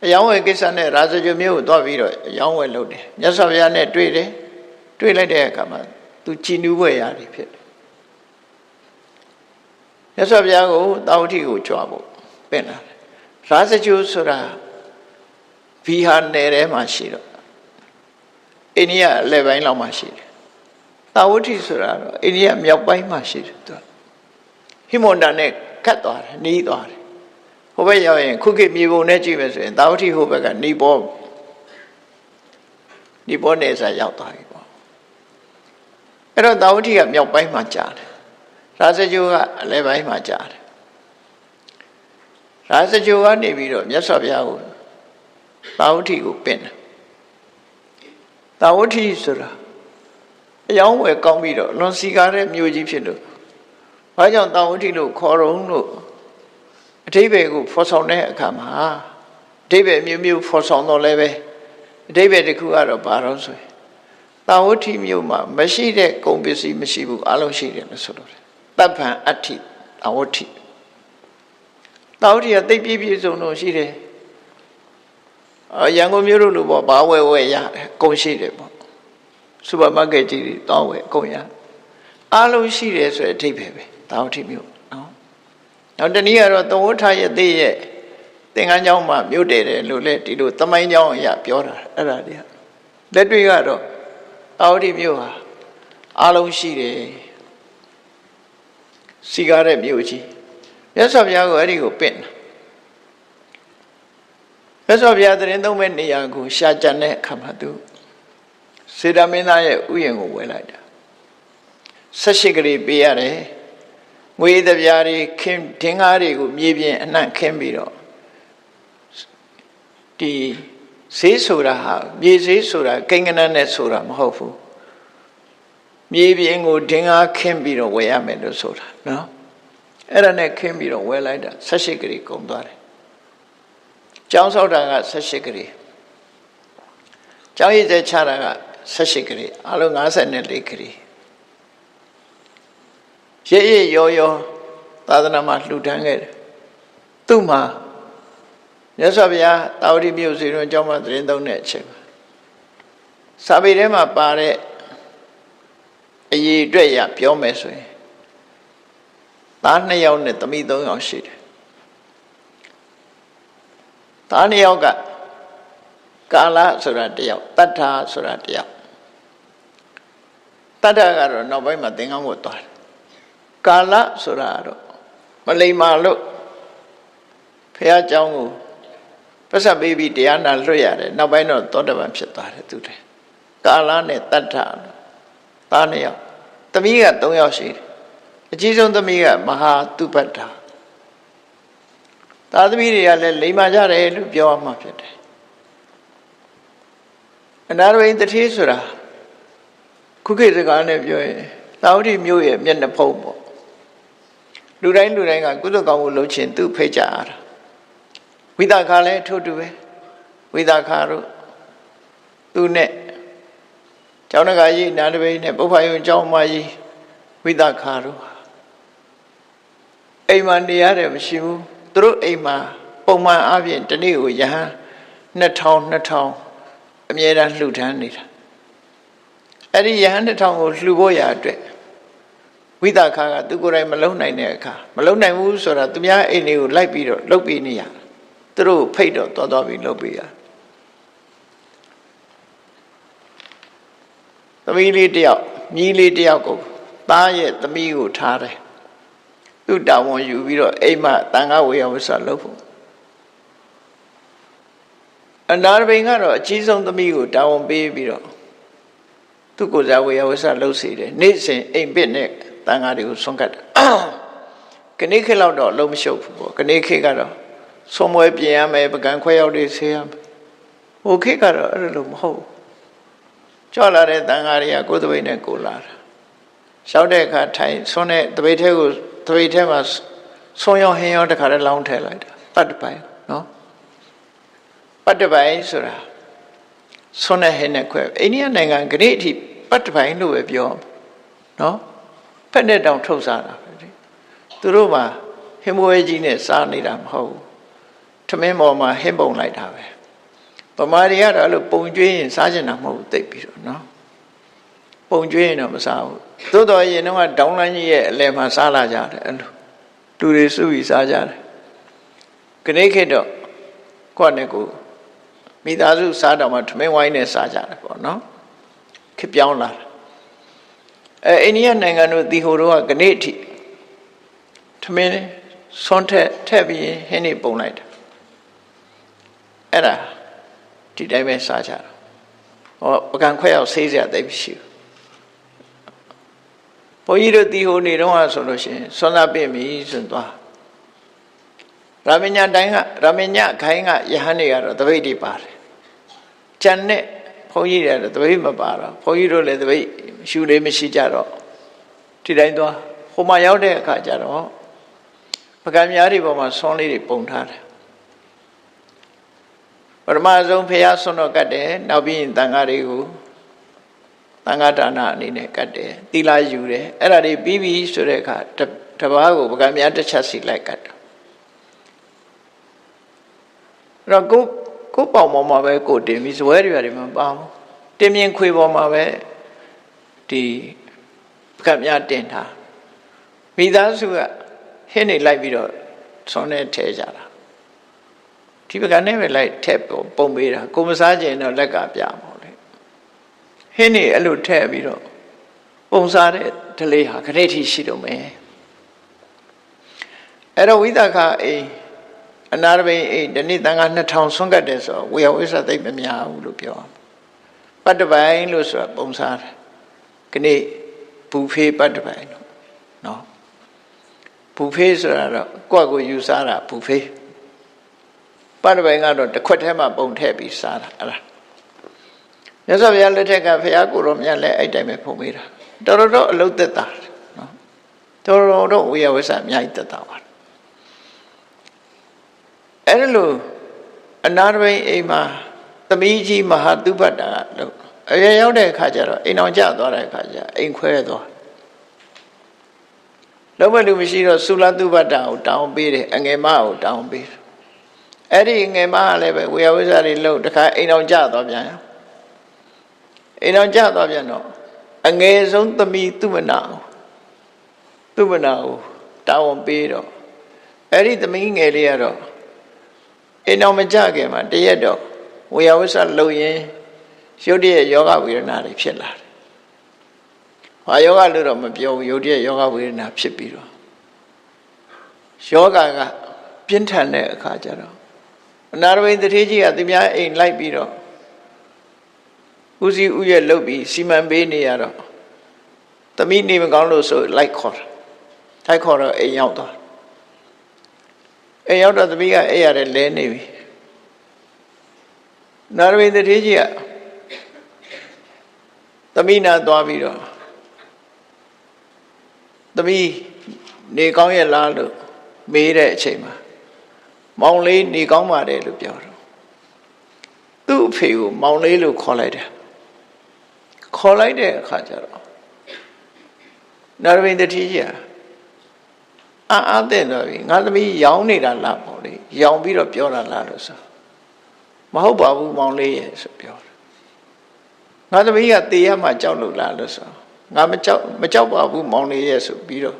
အယောင်းဝယ်ကိစ္စနဲ့ရာဇဂိုမြို့ကိုသွားပြီးတော့အယောင်းဝယ်လုပ်တယ်မြတ်စွာဘုရားနဲ့တွေ့တယ်တွေ့လိုက်တဲ့အခါမှာသူကြည်နူးဝယ်ရတယ်ဖြစ်တယ်မြတ်စွာဘုရားကိုတာဝတိကိုကြွားဖို့ပင့်လာတယ်ရာဇဂိုဆိုတာဘီဟာနယ်ထဲမှာရှိတော့အိန္ဒိယအလယ်ပိုင်းလောက်မှာရှိတယ်တာဝတိဆိုတာတော့အိန္ဒိယမြောက်ပိုင်းမှာရှိတယ်သူဟိမဝန္တာနဲ့ကတ်သွားတယ်နီးသွားတယ်ဟိုဘက်ရောက်ရင်ခုခေတ်မြေပုံနဲ့ကြည့်မယ်ဆိုရင်တာဝတိဟိုဘက်ကနီပေါ်နယ်စာရောက်သွားပြီပေါ့အဲ့တော့တာဝတိကမြောက်ပိုင်းမှာကြာတယ်ရာဇဂိုကအလယ်ပိုင်းမှာကြာတယ်ရာဇဂိုကနေပြီးတော့မြတ်စွာဘုရားကိုတာဝတိကိုပင့်တယ်တာဝတိဆိုတာအယောင်းဝယ်ကောင်းပြီးတော့လွန်စီကားတဲ့မြို့ကြီးဖြစ်လို့ဘာကြောင့်တာဝတိလို့ခေါ်တော့လို့အဓိပ္ပာယ်ကိုဖော်ဆောင်တဲ့အခါမှာအဓိပ္ပာယ်မျိုးမျိုးဖော်ဆောင်တော့လည်းပဲအဓိပ္ပာယ်တစ်ခုကတော့ဘာလို့ဆိုရင်တာဝတိမြို့မှာမရှိတဲ့ကုန်ပစ္စည်းမရှိဘူးအလုံးရှိတယ်လို့ဆိုလို့တယ်တပ္ပံအဋ္ဌိတာဝတိတာဝတိကသိပ်ပြည့်ပြည့်စုံလို့ရှိတယ်ရန်ကုန်မြို့လိုပေါ့ဘာဝယ်ရတယ်ကုန်ရှိတယ်ပေါ့စူပါမားကတ်ကြီးတွေတောင်းဝယ်ကုန်ရအားလုံးရှိတယ်ဆိုတဲ့အဓိပ္ပာယ်ပဲတာဝတိမြို့နော်နောက်တနည်းကတော့သဝဋ္ဌရဲ့သိရဲ့သင်္ကန်းကျောင်းမှာမြို့တည်တယ်လို့လဲဒီလိုသမိုင်းကျောင်းအရာပြောတာအဲ့ဒါတွေလက်တွေ့ကတော့တာဝတိမြို့ဟာအားလုံးရှိတယ်စီကားတဲ့မြို့ကြီးမြတ်စွာဘုရားကိုအဲ့ဒီကိုပင့်တာမြတ်စွာဘုရားသတင်းသုံးမဲ့နေရာကိုရှာကြံတဲ့အခါမှာသူစေတမင်းသားရဲ့ဥယျာဉ်ကိုဝယ်လိုက်တာ18ကလေးပေးရတယ်ငွေတပြားတွေခင်းဒင်္ဂါးတွေကိုမြေပြင်အနှံ့ခင်းပြီးတော့ဒီဈေးဆိုတာဟာမြေဈေးဆိုတာကိန်းကနန်းနဲ့ဆိုတာမဟုတ်ဘူးမြေပြင်ကိုဒင်္ဂါးခင်းပြီးတော့ဝယ်ရမယ်လို့ဆိုတာနော်အဲ့ဒါနဲ့ခင်းပြီးတော့ဝယ်လိုက်တာ18ကလေးကုန်သွားတယ်ကျောင်းဆောက်တာက18ကလေးကျောင်းရည်သက်ချတာက18ကလေးအလုံး54ကလေးရဲရောသာသနာမှာလှူဒန်းခဲ့တယ်သူ့မှာမြတ်စွာဘုရားတာဝတိမြို့စီရင်ကျောင်းမှာသတင်းသုံးတဲ့အချိန်မှာစာပေထဲမှာပါတဲ့အရေးအတွက်ရပြောမယ်ဆိုရင်သား2ယောက်နဲ့သမီး3ယောက်ရှိတယ်သား2ယောက်ကကာလဆိုတာ1ယောက်တတ္ထာဆိုတာ1ယောက် တတ္တကတော့နောက်ပိုင်းမှာသင်္ကန်းဝတ်သွားတယ်ကာလဆိုတာတော့မလိမ္မာလို့ဘုရားเจ้าကိုပတ်ဆက်ပေးပြီးတရားနာလွတ်ရတယ်နောက်ပိုင်းတော့သောတပန်ဖြစ်သွားတယ်သူတယ်ကာလနဲ့တတ္ထသား2ယောက်သမီးက3ယောက်ရှိတယ်အကြီးဆုံးသမီးကမဟာတုပတ္တာသားသမီးတွေကလည်းလိမ္မာကြတယ်လို့ပြောရမှာဖြစ်တယ်အနာရဝိတ္တိဆိုတာခုခေတ်စကားနဲ့ပြောရင်သာဝတိမျိုးရဲ့မျက်နှာဖုံးပေါ့လူတိုင်းကကုသိုလ်ကောင်းမှုလုပ်ခြင်းသူ့ဖိတ်ကြရတာဝိသခာလည်းထို့တူပဲဝိသခာတို့သူနဲ့ကျောင်းတကာကြီးနာတပိနဲ့ပုပ္ပယုံကျောင်းမကြီးဝိသခာတို့အိမ်မှာနေရတယ်မရှိဘူးသူတို့အိမ်မှာပုံမှန်အားဖြင့်တနေ့ကိုယဟန်2000အမြဲတမ်းလှူဒန်းနေတာအဲ့ဒီယဟန်2000ကိုလှူဖို့ရအတွက်ဝိသခာကသူကိုယ်တိုင်မလုံနိုင်တဲ့အခါမလုံနိုင်ဘူးဆိုတာသူများအိမ်တွေကိုလိုက်ပြီးတော့လှုပ်ပေးနေရသူတို့ဖိတ်တော့သွားပြီးလှုပ်ပေးရသမီးလေးတယောက်မြီးလေးတယောက်ကိုသားရဲ့သမီးကိုထားတယ်သူတောင်းဝန်ယူပြီးတော့အိမ်မှာတန်ခါဝေယဝဆလုပ်ဖို့အနာရဘိန်ကတော့အကြီးဆုံးသမီးကိုတောင်းဝန်ပေးပြီးတော့သူကိုယ်စားဝေယဝဆလုပ်စီတယ်နေ့စဉ်အိမ်ပစ်နဲ့တန်ခါတွေကိုဆွန့်ကတ်တယ်ခဏခေတ်လောက်တော့လုံးမရှုပ်ဘူးပေါ့ခဏခေတ်ကတော့ဆွန်ပွဲပြင်ရမယ်ပကံခွဲရောက်တွေဆေးရမယ်ဟိုခေတ်ကတော့အဲ့လိုမဟုတ်ကြောက်လာတဲ့တန်ခါတွေကကိုယ်တပိတ်နဲ့ကိုလာတာရှောက်တဲ့အခါထိုင်ဆွန်းတဲ့တပိတ်ထဲကိုတပိတ်ထဲမှာဆွန်းရောဟင်းရောတခါတည်းလောင်းထည့်လိုက်တာပတ်တပိုင်နော်ပတ်တပိုင်ဆိုတာဆွန်းတဲ့ဟင်းနဲ့ခွဲအိန္ဒိယနိုင်ငံဂရိအထိပတ်တပိုင်လို့ပဲပြောနော်ဖက်နဲ့တောင်ထုတ်စားတာပဲသူတို့မှာဟင်းမွေးကြီးနဲ့စားနေတာမဟုတ်ဘူးထမင်းပေါ်မှာဟင်းပုံလိုက်တာပဲဗမာတွေကတော့အဲ့လိုပုံကျွေးရင်စားကျင်တာမဟုတ်ဘူးသိပြီးတော့နော်ပုံကျွေးရင်တော့မစားဘူးသို့တော်ရင်တော့ဒေါင်းလန်းကြီးရဲ့အလယ်မှာစားလာကြတယ်အဲ့လိုလူတွေစုပြီးစားကြတယ်ခဏခေတ်တော့ကိုယ့်နဲ့ကိုမိသားစုစားတော့မှထမင်းဝိုင်းနဲ့စားကြတယ်ပေါ့နော်ခေပြောင်းလာတာအိန္ဒိယနိုင်ငံတို့ဒီဟိုတော့ကနေ့အထိထမင်းဆွန်းထက်ပြီးဟင်းနေပုံလိုက်တာအဲ့ဒါဒီတိုင်းပဲစားကြတာဟောပကံခွဲရောက်ဆေးစရာတိတ်မရှိဘူးဘုန်းကြီးတို့ဒီဟိုနေတော့ဆိုလို့ရှိရင်ဆွမ်းသာပြင့်ပြီဆိုသွားရာမညတိုင်းကရာမညခိုင်းကယဟန်တွေကတော့တပိတ်တွေပါတယ်ကျန်တဲ့ဘုန်းကြီးတွေကတော့တပိတ်မပါတော့ဘုန်းကြီးတို့လည်းတပိတ်ရှူလေးမရှိကြတော့ဒီတိုင်းသွားဟိုမှာရောက်တဲ့အခါကျတော့ပကံများတွေပေါ်မှာဆွမ်းလေးတွေပုံထားတယ်ပထမဆုံးဖះဆွမ်းတော့ကတ်တယ်နောက်ပြီးရင်တန်ဃာတွေကိုတန်ဃာဒါနအနေနဲ့ကတ်တယ်သီလယူတယ်အဲ့ဒါတွေပြီးပြီဆိုတဲ့အခါတပားကိုပကံများတစ်ချက်စီလိုက်ကတ်တယ်အဲ့တော့ကိုပေါင်ပေါ်မှာပဲကိုတင်ပြီးဇွဲတွေမပါဘူးတင်မြင်ခွေပေါ်မှာပဲဒီပကံများတင်ထားမိသားစုကဟင်းနေလိုက်ပြီးတော့ဆွမ်းနဲ့ထဲကြတာဒီပကံနဲ့ပဲလိုက်ထက်ပုံပေးတာကိုမစားကြရင်တော့လက်ကပြပါလေဟင်းနေအဲ့လိုထည့်ပြီးတော့ပုံစားတဲ့ဒလေးဟာခဏထိရှိတော့မယ်အဲ့တော့ဝိသခအိမ်အနာရဘိန်အိမ်ဒီနေ့တန်ခါ2000ဆွန့်ကတ်တယ်ဆိုတော့ဝေယဝိသသိပ်မများဘူးလို့ပြောပတ်တပိုင်လို့ဆိုတာပုံစားတယ်ခဏဘူဖေးပတ်တပိုင်လို့နော်ဘူဖေးဆိုတာတော့ကိုယ့်ကိုယူစားတာဘူဖေးပတ်တပိုင်ကတော့တစ်ခွက်ထဲမှာပုံထည့်ပြီးစားတာအဲ့ဒါမြတ်စွာဘုရားလက်ထက်ကဘုရားကိုယ်တော်မြတ်လည်းအဲ့တိုင်းပဲဖုံးပေးတာတော်တော်အလုတ်သက်တာနော်တော်တော်ဝေယဝိသအများကြီးသက်တာပါအဲ့ဒါလို့အနာရဘိန်အိမ်မှာသမီးကြီးမဟာတုပတ္တာလို့အရွယ်ရောက်တဲ့အခါကျတော့အိမ်အောင်ကျသွားတဲ့အခါကျအိမ်ခွဲသွားလုံးဝလူမရှိတော့သုလတုပတ္တာကိုတောင်းပေးတယ်အငယ်မကိုတောင်းပေးတယ်အဲ့ဒီငယ်မကလည်းပဲဝေယဝိဇ္ဇတွေလို့တခါအိမ်အောင်ကျသွားပြန်အိမ်အောင်ကျသွားပြန်တော့အငယ်ဆုံးသမီးသူမနာကိုတောင်းပေးတော့အဲ့ဒီသမီးငယ်လေးကတော့အိမ်အောင်မကြခင်မှာတရက်တော့ဝေယဝိဇ္ဇလုံရင်ရုပ်တရက်ယောဂဝေဒနာတွေဖြစ်လာတယ် ဘာယောဂလို့တော့မပြောဘူးယုတ်တည်းယောဂဝေဒနာဖြစ်ပြီးတော့ယောဂကပြင်းထန်တဲ့အခါကျတော့အနာရဘိန်တထေးကြီးကသူများအိမ်လိုက်ပြီးတော့ဦးစီးဦးရဲ့လုပ်ပြီးစီမံပေးနေရတော့သမီးနေမကောင်းလို့ဆိုလိုက်ခေါ်တော့အိမ်ရောက်သွားအိမ်ရောက်တော့သမီးကအဲ့ရတဲ့လဲနေပြီနာရဘိန်တထေးကြီးကသမီးနာသွားပြီးတော့သမီးနေကောင်းရဲ့လားလို့မေးတဲ့အချိန်မှာမောင်လေးနေကောင်းပါတယ်လို့ပြောတော့သူ့အဖေကိုမောင်လေးလို့ခေါ်လိုက်တဲ့အခါကျတော့နာရဘိန်တထေးကြီးအားတဲ့တော့ပြီငါသမီးရောင်းနေတာလားပေါ့လေရောင်းပြီးတော့ပြောတာလားလို့ဆိုမဟုတ်ပါဘူးမောင်လေးရဲ့ဆိုပြောတယ်ငါသမီးကတေးရမှကြောက်လို့လားလို့ဆိုငါမကြောက်ပါဘူးမောင်လေးရဲ့ဆိုပြီးတော့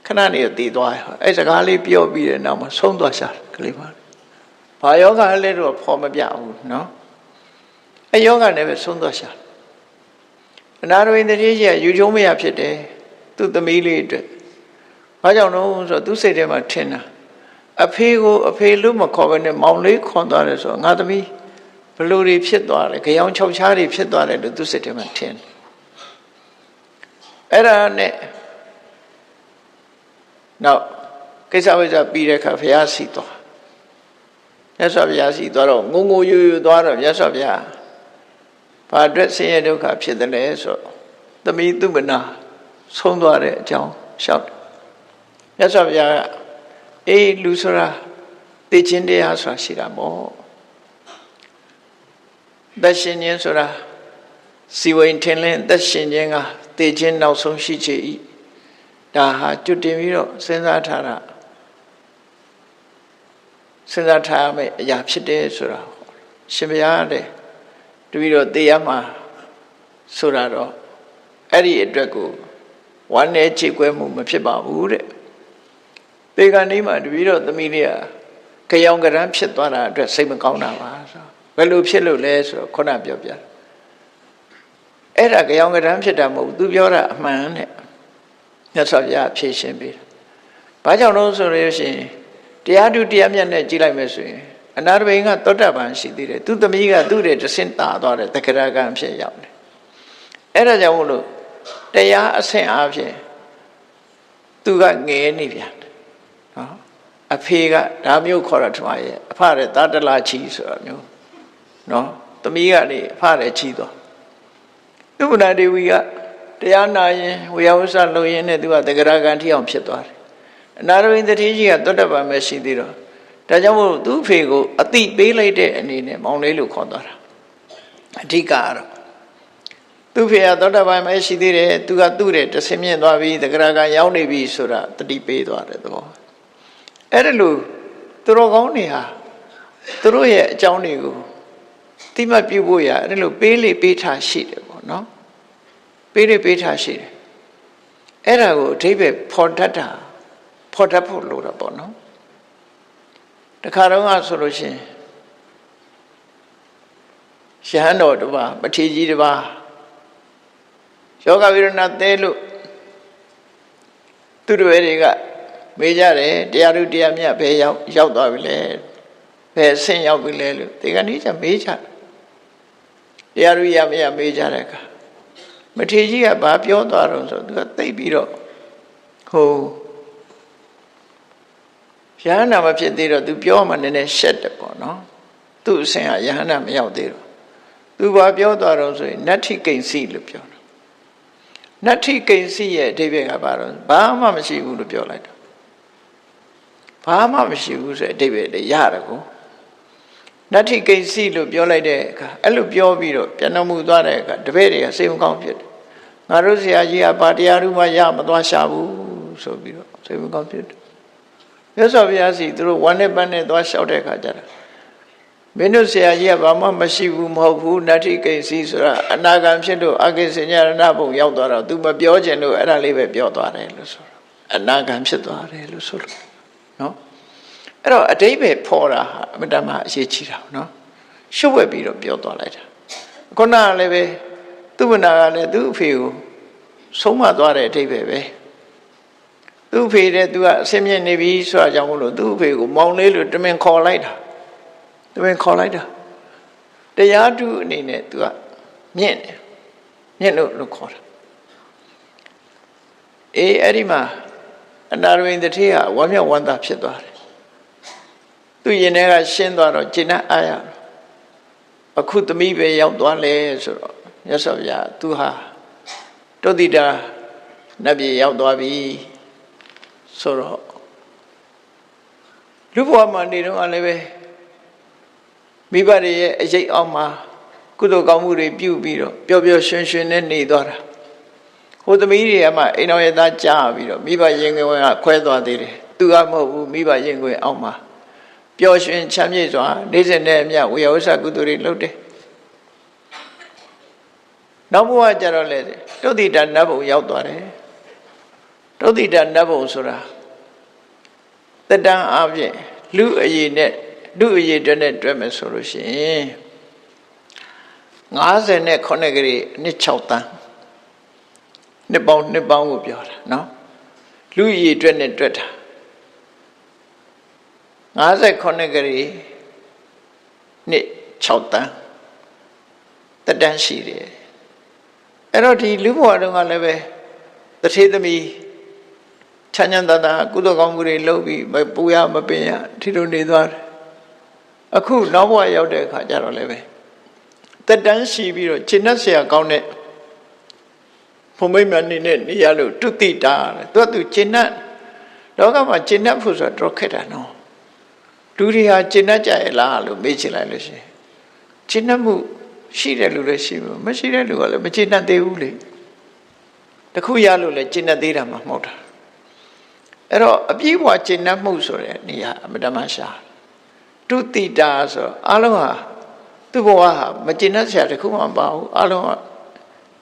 ခဏနေတည်သွားအဲ့စကားလေးပြောပြီးတဲ့နောက်မှာဆုံးသွားရှာကလေးပါဘာယောဂလဲတော့ဖော်မပြဘူးနော်အဲ့ယောဂနဲ့ပဲဆုံးသွားရှာအနာရဘိန်တထေးကြီးကယူချုံမရဖြစ်တယ်သူ့သမီးလေးအတွက်ဘာကြောင့်လဲဆိုတော့သူ့စိတ်ထဲမှာထင်တာအဖေကိုအဖေလို့မခေါ်ဘဲနဲ့မောင်လေးခွန်သွားတယ်ဆိုတော့ငါသမီးဘလို့တွေဖြစ်သွားတယ်ကြောင်၆ချားတွေဖြစ်သွားတယ်လို့သူ့စိတ်ထဲမှာထင်အဲ့ဒါနဲ့နောက်ကိစ္စဝိဇ္ဇပြီးတဲ့အခါဘုရားစီသွားမြတ်စွာဘုရားစီသွားတော့ငုံငုံယူယူသွားတော့မြတ်စွာဘုရားဘာအတွက်ဆင်းရဲဒုက္ခဖြစ်တယ်လဲဆိုတော့သမီးသူမနာဆုံးသွားတဲ့အကြောင်းရှောက်မြတ်စွာဘုရားကအေးလူဆိုတာသိချင်းတရားဆိုတာရှိတာမို့သက်ရှင်ခြင်းဆိုတာစီဝိန်ထင်လင်းသက်ရှင်ခြင်းကသိချင်းနောက်ဆုံးရှိချေ၏ဒါဟာကျွတ်တင်ပြီးတော့စဉ်းစားထားရမယ်အရာဖြစ်တယ်ဆိုတာရှင်ဘုရားတဲ့တပည့်တော်သိရမှာဆိုတာတော့အဲ့ဒီအတွက်ကိုဝမ်းနဲ့ခြေကွဲမှုမဖြစ်ပါဘူးတဲ့ပေကံဒီမှာတပည့်တော်သမီးလေးကကြောင်ကရမ်းဖြစ်သွားတာအတွက်စိတ်မကောင်းတာပါဆိုဘယ်လိုဖြစ်လို့လဲဆိုတော့ခုနပြောပြအဲ့ဒါကြောင်ကရမ်းဖြစ်တာမဟုတ်ဘူးသူပြောတာအမှန်တဲ့မြတ်စွာဘုရားဖြေရှင်းပေးတယ်ဘာကြောင့်လို့ဆိုလို့ရှိရင်တရားဓုတရားမြတ်နဲ့ကြည့်လိုက်မယ်ဆိုရင်အနာရဘိန်ကသောတာပန်ရှိသေးတယ်သူသမီးကသူ့ရဲ့တဆင့်တာသွားတယ်တက္ကရာကံဖြစ်ရောက်တယ်အဲ့ဒါကြောင့်မို့လို့တရားအဆင့်အားဖြင့်သူကငဲနေပြန်တယ်နော်အဖေကဒါမျိုးခေါ်တာထမရဲ့အဖရဲ့တာတလာချီဆိုတာမျိုးနော်သမီးကနေအဖရဲ့ချီသွားဥပနာဒေဝီကတရားနာရင်ဝေယဝဆလုပ်ရင်နဲ့သူကတက္ကရာကံထိအောင်ဖြစ်သွားတယ်အနာရဘိန်တထေးကြီးကသောတာပန်ပဲရှိသေးတော့ဒါကြောင့်မို့သူ့ဖေကိုအတိပေးလိုက်တဲ့အနေနဲ့မောင်လေးလို့ခေါ်သွားတာအဓိကကတော့သူ့ဖေကသောတာပန်ပဲရှိသေးတယ်သူကသူ့တဲ့တဆင်းမြင့်သွားပြီတက္ကရာကံရောက်နေပြီဆိုတာတတိပေးသွားတယ်သဘောအဲ့ဒါလို့သူတော်ကောင်းတွေဟာသူတို့ရဲ့အကြောင်းတွေကိုတိမှတ်ပြုဖို့ရအဲ့ဒါလို့ပေးလေပေးထားရှိတယ်ပေါ့နော်ပေးလေပေးထားရှိတယ်အဲ့ဒါကိုအဓိပ္ပာယ်ဖော်တတ်ဖို့လိုတာပေါ့နော်တခါတော့ဆိုလို့ရှိရင်ရဟန်းတော်တစ်ပါးမထေရကြီးတစ်ပါးယောဂဝိရဏသဲလို့သူတို့တွေကမေးကြတယ်တရားဓုတရားမြတ်ဘယ်ရောက်သွားပြီလဲဘယ်အဆင့်ရောက်ပြီလဲလို့ဒီကနေ့ကျမေးကြတရားဓုရမြတ်မေးကြတဲ့အခါမထေရကြီးကဘာပြောသွားတော့ဆိုသူကသိပြီးတော့ဟိုယဟန္တာမဖြစ်သေးတော့သူပြောမှနည်းနည်းရှက်တယ်ပေါ့နော်သူ့အဆင့်ကယဟန္တာမရောက်သေးတော့သူဘာပြောသွားတော့ဆိုရင်နတ္ထိကိဉ္စီလို့ပြောတယ်နတ္ထိကိဉ္စီရဲ့အဓိပ္ပာယ်ကဘာတော့ဘာမှမရှိဘူးလို့ပြောလိုက်တော့ဘာမှမရှိဘူးဆိုတဲ့အဓိပ္ပာယ်လည်းရတယ်ကိုနတ္ထိကိဉ္စီလို့ပြောလိုက်တဲ့အခါအဲ့လိုပြောပြီးတော့ပြန်တော်မူသွားတဲ့အခါတပည့်တွေကစိတ်မကောင်းဖြစ်တယ်ငါတို့ဆရာကြီးကဘာတရားဓုမှရမသွားရှာဘူးဆိုပြီးတော့စိတ်မကောင်းဖြစ်တယ်မြတ်စွာဘုရားစီသူတို့ဝမ်းနဲ့ပန်းနဲ့သွားလျှောက်တဲ့အခါကျတော့မင်းတို့ဆရာကြီးကဘာမှမရှိဘူးမဟုတ်ဘူးနတ္ထိကိဉ္စီဆိုတာအနာဂံဖြစ်လို့အကိစ္စဉာဏဘုံရောက်သွားတော့ तू မပြောချင်လို့အဲ့ဒါလေးပဲပြောသွားတယ်လို့ဆိုတော့အနာဂံဖြစ်သွားတယ်လို့ဆိုလို့နော်အဲ့တော့အတိပ္ပယ်ဖော်တာဟာအမတ္တမအရေးကြီးတာနော်ရှုပ်ဝက်ပြီးတော့ပြောသွားလိုက်တာခုနကလည်းပဲသူ့မနာကလည်းသူ့အဖေကို ဆုံးမသွားတဲ့အထိပ္ပယ်ပဲသူ့ဖေတဲ့သူကအစင်းမြင့်နေပြီဆိုတာကြောင့်မလို့သူ့ဖေကိုမောင်လေးလို့တမင်ခေါ်လိုက်တာတရားထုအနေနဲ့သူကမြင့်လို့ခေါ်တာအဲ့ဒီမှာအနာရဝိန်တထေးကဝမ်းမြောက်ဝမ်းသာဖြစ်သွားတယ်သူရင်ထဲကရှင်းသွားတော့ကျင့်အားရအခုသမီးပဲရောက်သွားလဲဆိုတော့မြတ်စွာဘုရားသူဟာတုတ်တိတာနတ်ပြည်ရောက်သွားပြီဆိုတော့လူဘဝမှာနေတော့လည်းပဲမိဘတွေရဲ့အရေးအောက်မှာကုသိုလ်ကောင်းမှုတွေပြုပြီးတော့ပျော်ပျော်ရွှင်ရွှင်နဲ့နေသွားတာဟိုသမီးတွေကမှအိမ်တော်ရဲ့သားကြားပြီးတော့မိဘရင်ခွင်ကခွဲသွားသေးတယ်သူကမဟုတ်ဘူးမိဘရင်ခွင်အောက်မှာပျော်ရွှင်ချမ်းမြေ့စွာနေ့စဉ်နဲ့အမျှဝေယဝဆကုသိုလ်တွေလုပ်တယ်နောက်ဘဝကျတော့လေတုတ်တိတာနတ်ဘုံရောက်သွားတယ်တုတ်တိတာနတ်ဘုံဆိုတာတတန်အပြင်လူအရေးအတွက်နဲ့တွဲမယ်ဆိုလို့ရှိရင်58ခရီးနှစ်6တန်းနှစ်ပေါင်းကိုပြောတာနော်လူအရေးအတွက်နဲ့တွဲတာ58ခရီးနှစ်6တန်းတတန်းရှိတယ်အဲ့တော့ဒီလူဘဝတုန်းကလည်းပဲတထေသမီးချမ်းချမ်းသာသာကုသိုလ်ကောင်းမှုတွေလုပ်ပြီးပူရမပင်ရဒီလိုနေသွားတယ်အခုနောက်ဘဝရောက်တဲ့အခါကျတော့လည်းပဲတက်တန်းရှိပြီးတော့ကျင့်တတ်เสียကောင်းတဲ့ဘုံမိတ်များနေနေရလို့တုတိတာသူကျင့်တတ်လောကမှာကျင့်တတ်ဖို့ဆိုတော့ခက်တာနော်လူတွေဟာကျင့်တတ်ကြရလားလို့မေးချင်လိုက်လို့ရှိရင်ကျင့်တတ်မှုရှိတဲ့လူလည်းရှိဘူးမရှိတဲ့လူကလည်းမကျင့်တတ်သေးဘူးလေတခုရလို့လည်းကျင့်တတ်သေးတာမှမဟုတ်တာအဲ့တော့အပြည့်အဝကျင့်တတ်မှုဆိုတဲ့နေရာအမတမရှာတုတိတာဆိုအလုံးဟာသူ့ဘဝဟာမကျင့်တတ်စရာတခုမှမပါဘူးအလုံးက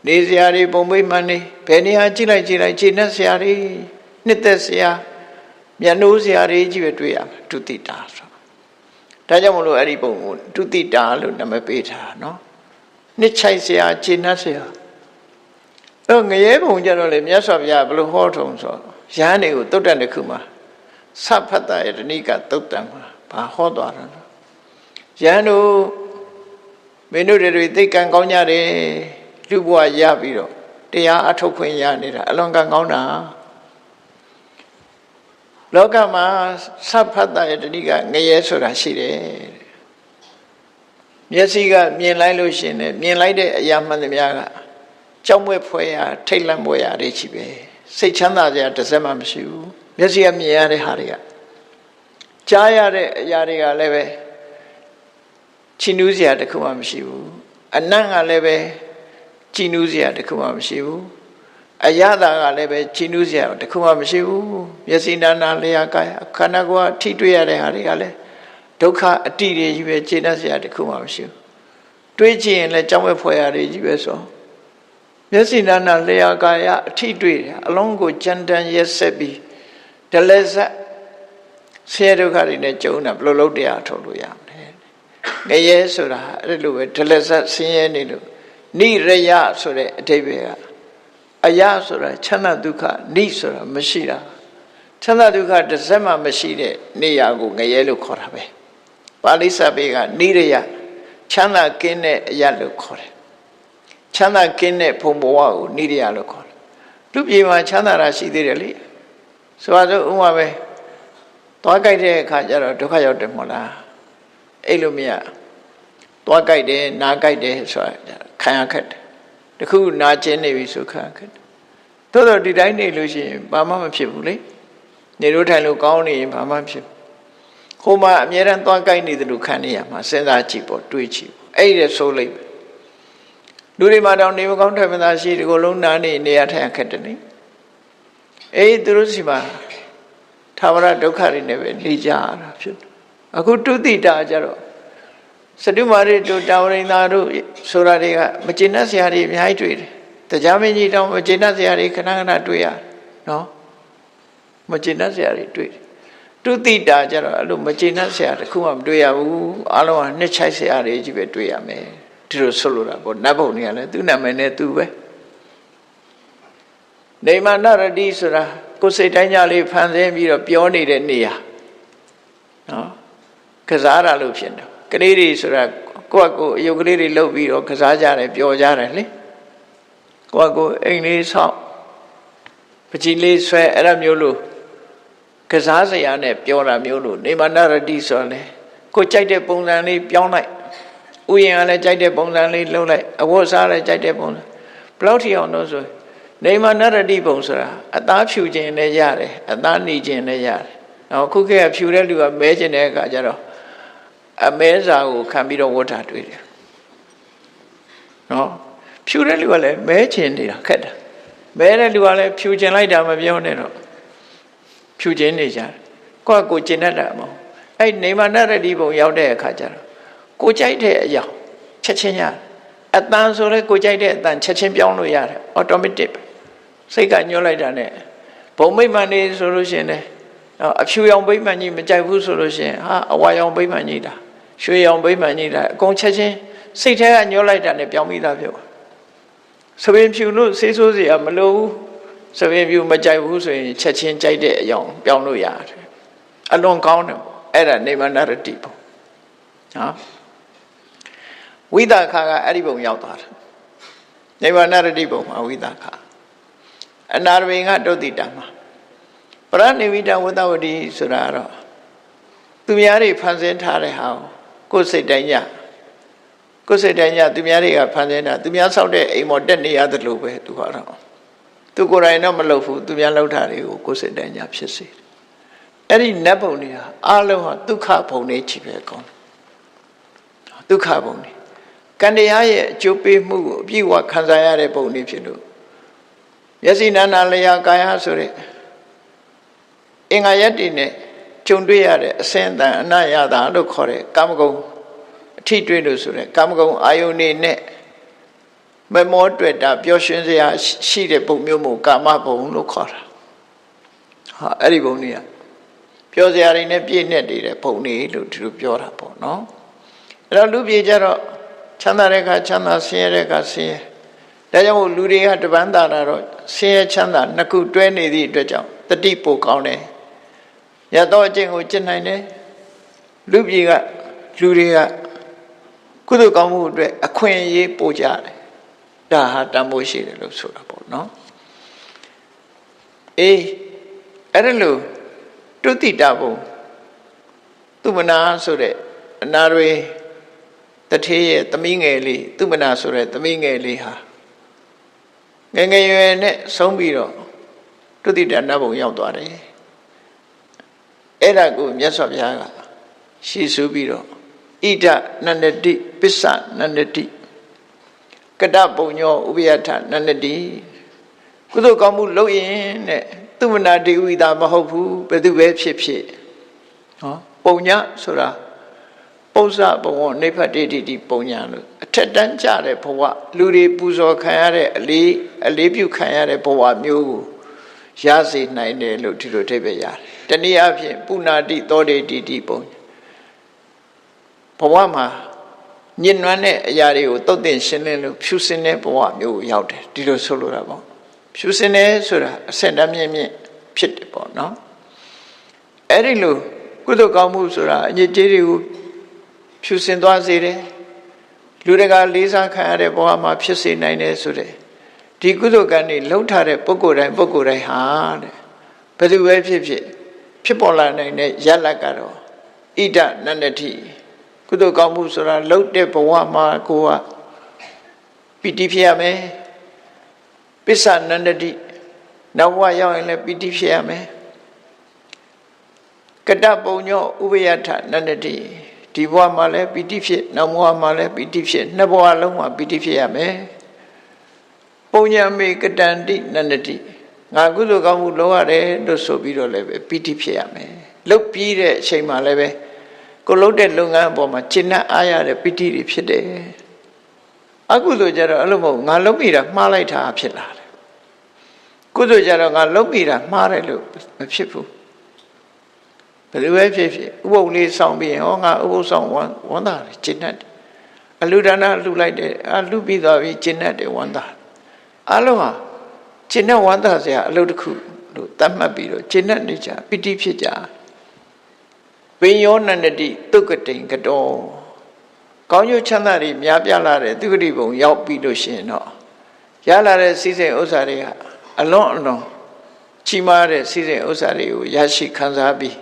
နေစရာတွေပုံမိတ်မှန်နေဘယ်နေရာကြည့်လိုက်ကျင့်တတ်စရာတွေနှစ်သက်စရာမျက်နှိုးစရာတွေကြီးပဲတွေ့ရမှာတုတိတာဆိုဒါကြောင့်မလို့အဲ့ဒီပုံကိုတုတိတာလို့နာမည်ပေးထားနော်နှစ်ချိုက်စရာကျင့်တတ်စရာအဲ့ငရဲပုံကြတော့လေမြတ်စွာဘုရားဘယ်လိုဟောထုံဆိုရဟန်းတွေကိုတုတ်တန်တစ်ခုမှာသဖတ်တာရဲ့တဏိကတုတ်တန်မှာဘာဟောသွားတာလဲရဟန်းတို့မင်းတို့တွေသိကံကောင်းကြတယ်လူဘဝရပြီးတော့တရားအထုတ်ခွင့်ရနေတာအလွန်ကံကောင်းတာလောကမှာသဖတ်တာရဲ့တဏိကငရဲဆိုတာရှိတယ်မျက်စိကမြင်လိုက်လို့ရှိရင်မြင်လိုက်တဲ့အရာမှန်သမျှကကြောက်မွဲ့ဖွယ်ရာထိတ်လန့်ဖွယ်ရာတွေကြီးပဲစိတ်ချမ်းသာစရာတစ်စက်မှမရှိဘူးမျက်စိကမြင်ရတဲ့ဟာတွေကကြားရတဲ့အရာတွေကလည်းပဲချီနူးစရာတစ်ခုမှမရှိဘူးအနံ့ကလည်းပဲချီနူးစရာတစ်ခုမှမရှိဘူးအရသာကလည်းပဲချီနူးစရာတစ်ခုမှမရှိဘူးမျက်စိနာနာလျာကာယခန္ဓာကိုယ်ထိတွေ့ရတဲ့ဟာတွေကလည်းဒုက္ခအတိတွေကြီးပဲခြေနှက်စရာတစ်ခုမှမရှိဘူးတွေးကြည့်ရင်လည်းကြောက်မဲ့ဖွယ်ရာတွေကြီးပဲဆိုမျက်စိနာနာလျာကာယအထိတွေ့တယ်အလုံးကိုကြမ်းတမ်းရက်ဆက်ပြီးဒလဇတ်ဆင်းရဲဒုက္ခတွေနဲ့ကြုံတာဘယ်လိုလုပ်တရားထုတ်လို့ရမလဲငရဲဆိုတာအဲ့လိုပဲဒလဇတ်ဆင်းရဲနေလို့နိရယဆိုတဲ့အဓိပ္ပာယ်ကအယဆိုတာချမ်းသာဒုက္ခနိဆိုတာမရှိတာချမ်းသာဒုက္ခတစ်စက်မှမရှိတဲ့နေရာကိုငရဲလို့ခေါ်တာပဲပါဠိစာပေကနိရယချမ်းသာကင်းတဲ့အယလို့ခေါ်တယ်ချမ်းသာကင်းတဲ့ဘုံဘဝကိုနိရယလို့ခေါ်တယ်လူပြေမှာချမ်းသာတာရှိသေးတယ်လေဆိုတော့ဥမာပဲသွားကြိုက်တဲ့အခါကျတော့ဒုက္ခရောက်တယ်မဟုတ်လားအဲ့လိုမရသွားကြိုက်တယ်နားကြိုက်တယ်ဆိုတာခံရခက်တယ်တခုနာကျင်နေပြီဆိုခံရခက်တယ်သို့တော့ဒီတိုင်းနေလို့ရှိရင်ဘာမှမဖြစ်ဘူးလေနေလို့ထိုင်လို့ကောင်းနေရင်ဘာမှဖြစ်ဟိုမှာအများရန်သွားကြိုက်နေတယ်လို့ခံနေရမှာစဉ်းစားကြည့်ပေါ့တွေးကြည့်အဲ့ဒါဆိုလိုက်လူတွေမှာတောင်နေမကောင်းထိုင်မသာရှိဒီကိုလုံးနာနေရထိုင်ခက်တယ်နိအဲ့သူတို့စီမှာသာဝရဒုက္ခတွေနဲ့ပဲနေကြရတာဖြစ်အခုတုတိတာကြတော့စတုမာရိတို့တာဝရိန်သာတို့ဆိုတာတွေကမကျေနပ်စရာတွေအများကြီးတွေ့တယ်တရားမင်းကြီးတောင်မကျေနပ်စရာတွေခဏခဏတွေ့ရနော်မကျေနပ်စရာတွေတွေ့တယ်တုတိတာကြတော့အဲ့လိုမကျေနပ်စရာတခုမှမတွေ့ရဘူးအလုံးကနှစ်ချိုက်စရာတွေကြီးပဲတွေ့ရမယ်ဒီလိုဆိုလိုတာပေါ့နတ်ဘုံတွေကလည်းသူ့နာမည်နဲ့သူပဲ နေမာနရတိဆိုတာကိုယ်စိတ်တိုင်းကြလေးဖန်ဆင်းပြီးတော့ပြောနေတဲ့နေရာနော်ကစားတာလို့ဖြစ်တယ်ကလေးတွေဆိုတာကိုယ့်အကိုအယုတ်ကလေးတွေလှုပ်ပြီးတော့ကစားကြတယ်ပျော်ကြတယ်လေကိုယ့်အကိုအိမ်လေးဆောက်ပကြီးလေးဆွဲအဲ့ဒါမျိုးလို့ကစားစရာနဲ့ပြောတာမျိုးလို့နေမာနရတိဆိုလဲကိုကြိုက်တဲ့ပုံစံလေးပြောင်းလိုက်ဥယျာဉ်ကလည်းကြိုက်တဲ့ပုံစံလေးလှုပ်လိုက်အဝတ်စားလည်းကြိုက်တဲ့ပုံစံဘယ်လောက်ထိအောင်လို့ဆိုနေမာနရတိပုံဆိုတာအသားဖြူခြင်းလည်းရတယ်အသားနေခြင်းလည်းရတယ်နော်ခုခေတ်ကဖြူတဲ့လူကမဲခြင်းတဲ့အခါကျတော့အမဲစာကိုခံပြီးတော့ဝတ်တာတွေ့တယ်နော်ဖြူတဲ့လူကလည်းမဲခြင်းနေတာခက်တာမဲတဲ့လူကလည်းဖြူခြင်းလိုက်တာမပြောနဲ့တော့ဖြူခြင်းနေကြတယ်ကိုကျင်တတ်တာမဟုတ်အဲ့နေမာနရတိပုံရောက်တဲ့အခါကျတော့ကိုကြိုက်တဲ့အရာချက်ချင်းရအတန်ဆိုလဲကိုကြိုက်တဲ့အတန်ချက်ချင်းပြောင်းလို့ရတယ် automatic စိတ်ကညှို့လိုက်တာနဲ့ဘုံမိမ့်မှန်နေဆိုလို့ရှိရင်လည်းအဖြူရောင်ဗိမ္မာန်ကြီးမကြိုက်ဘူးဆိုလို့ရှိရင်ဟာအဝါရောင်ဗိမ္မာန်ကြီးတာရွှေရောင်ဗိမ္မာန်ကြီးတာအကုန်ချက်ချင်းစိတ်ထဲကညှို့လိုက်တာနဲ့ပြောင်းပြီးသားပြောစပင်ဖြူလို့ဆေးဆိုးစရာမလိုဘူးစပင်ဖြူမကြိုက်ဘူးဆိုရင်ချက်ချင်းကြိုက်တဲ့အယောင်ပြောင်းလို့ရတယ်အလွန်ကောင်းတယ်အဲ့ဒါနေမာနရတိပေါ့နော်ဝိသခာကအဲ့ဒီပုံရောက်သွားတယ်နေမာနရတိပုံမှာဝိသခာအနာရဝိင္ကတုတ်တိတံမှာပရဏိဝိတဝတ္တဝတိဆိုတာတော့သူများတွေဖန်ဆင်းထားတဲ့ဟာကိုယ်စိတ်တိုင်းညကိုယ်စိတ်တိုင်းညသူများတွေကဖန်ဆင်းတာသူများဆောက်တဲ့အိမ်ပေါ်တက်နေရတယ်လို့ပဲသူကတော့သူကိုယ်တိုင်တော့မလုပ်ဘူးသူများလုပ်တာတွေကိုကိုယ်စိတ်တိုင်းညဖြစ်စေတယ်အဲ့ဒီနတ်ဘုံတွေဟာအလုံးဟာဒုက္ခဘုံတွေချပဲကောင်းဒုက္ခဘုံတွေကံတရားရဲ့အကျိုးပေးမှုကိုအပြည့်အဝခံစားရတဲ့ဘုံတွေဖြစ်လို့မျက်စိနာနာလျာကာယဆိုတဲ့အင်္ဂါယတ္တိနဲ့ကြုံတွေ့ရတဲ့အစင်တန်အနရတာလို့ခေါ်တဲ့ကာမဂုဏ်အထိတွေ့လို့ဆိုတဲ့ကာမဂုဏ်အာယုန်နဲ့မမောတွေ့တာပျော်ရွှင်စရာရှိတဲ့ပုံမျိုးမို့ကာမဘုံလို့ခေါ်တာဟာအဲ့ဒီဘုံတွေကပျော်စရာတွေနဲ့ပြည့်နေတဲ့ဘုံတွေလို့ဒီလိုပြောတာပေါ့နော်အဲ့တော့လူပြေကြတော့ချမ်းသာတဲ့အခါချမ်းသာဆင်းရဲတဲ့အခါဆင်းရဲဒါကြောင့်မို့လူတွေကတပန်းတာတော့ဆင်းရဲချမ်းသာနှစ်ခုတွဲနေသည့်အတွက်ကြောင့်တတိပိုကောင်းတယ်ရတော့အကျင့်ကိုကျင့်နိုင်တယ်လူတွေကကုသိုလ်ကောင်းမှုအတွက်အခွင့်အရေးပို့ကြတယ်ဒါဟာတန်ဖိုးရှိတယ်လို့ဆိုတာပေါ့နော်အေးအဲ့ဒါလို့တုတိတဘုံသူမနာဆိုတဲ့အနာတွေတထေးရဲ့သမီးငယ်လေးသူမနာဆိုတဲ့သမီးငယ်လေးဟာငယ်ငယ်ရွယ်နဲ့ဆုံးပြီးတော့တုတိတနတ်ဘုံရောက်သွားတယ်အဲ့ဒါကိုမြတ်စွာဘုရားကရှေ့ဆူပြီးတော့ဣဒနန္ဒတိပစ္စနန္ဒတိကတပုံညောဥပယထနန္ဒတိကုသိုလ်ကောင်းမှုလုပ်ရင်တဲ့သူမနာတိဝိတာမဟုတ်ဘူးဘယ်သူပဲဖြစ်ဖြစ်နော်ပုံညဆိုတာပု္ပ္ပဘဝနိဗ္ဗတိတိပုံညာလို့အထက်တန်းကြတဲ့ဘဝလူတွေပူဇော်ခံရတဲ့အလေးပြုခံရတဲ့ဘဝမျိုးကိုရစေနိုင်တယ်လို့ဒီလိုအဓိပ္ပာယ်ရတယ်တနည်းအားဖြင့်ပုဏ္ဏတိသောတေတိပုံဘဝမှာညဉ့်နွမ်းတဲ့အရာတွေကိုတုတ်တင်ရှင်းလင်းလို့ဖြူစင်တဲ့ဘဝမျိုးကိုရောက်တယ်ဒီလိုဆိုလိုတာပေါ့ဖြူစင်တယ်ဆိုတာအဆင့်တန်းမြင့်ဖြစ်တယ်ပေါ့နော်အဲ့ဒီလိုကုသိုလ်ကောင်းမှုဆိုတာအညစ်အကြေးတွေကိုဖြူစင်သွားစေတယ်လူတွေကလေးစားခံရတဲ့ဘဝမှာဖြစ်စေနိုင်တယ်ဆိုတဲ့ဒီကုသိုလ်ကံတွေလှုပ်ထားတဲ့ပုဂ္ဂိုလ်တိုင်းဟာတဲ့ဘယ်သူပဲဖြစ်ပေါ်လာနိုင်တဲ့ရလတ်ကတော့ဣဒနန္ဒတိကုသိုလ်ကောင်းမှုဆိုတာလှုပ်တဲ့ဘဝမှာကိုကပီတိဖြစ်ရမယ်ပစ္စနန္ဒတိနောက်ဘဝရောက်ရင်လည်းပီတိဖြစ်ရမယ်ကတပုံညောဥပယထနန္ဒတိဒီဘဝမှာလည်းပီတိဖြစ်နောက်ဘဝမှာလည်းပီတိဖြစ်နှစ်ဘဝလုံးမှာပီတိဖြစ်ရမယ်ပုံညာမေကတန္တိနန္ဒတိငါကုသိုလ်ကောင်းမှုလုပ်ရတယ်လို့ဆိုပြီးတော့လည်းပဲပီတိဖြစ်ရမယ်လုပ်ပြီးတဲ့အချိန်မှာလည်းပဲကိုလုပ်တဲ့လုပ်ငန်းအပေါ်မှာကျင့်အားရတဲ့ပီတိတွေဖြစ်တယ်အကုသိုလ်ကြတော့အဲ့လိုမဟုတ်ငါလုပ်ပြီးတာမှားလိုက်တာဖြစ်လာတယ်ကုသိုလ်ကြတော့ငါလုပ်ပြီးတာမှားတယ်လို့မဖြစ်ဘူးဘယ်လိုပဲဖြစ်ဥပုပ်လေးဆောင်ပြီးရင်ဟောငါဥပုပ်ဆောင်ဝန်တာကျင့်တယ်အလူဒါနလှူလိုက်တယ်လှူပြီးသွားပြီကျင့်တယ်ဝန်တာအလုံးဟာ ကျင့်တဲ့ဝမ်းသာစရာအလုပ်တစ်ခုလို့သတ်မှတ်ပြီးတော့ကျင့်တဲ့နေကြပိဋိဖြစ်ကြဝိယောနန္တိတုတ်ကတိန်ကတော်ကောင်းကျိုးချမ်းသာတွေများပြားလာတဲ့သူဂတိဘုံရောက်ပြီးလို့ရှိရင်တော့ရလာတဲ့စီးစိမ်ဥစ္စာတွေကအလွန်ကြီးမားတဲ့စီးစိမ်ဥစ္စာတွေကိုရရှိခံစားပြီး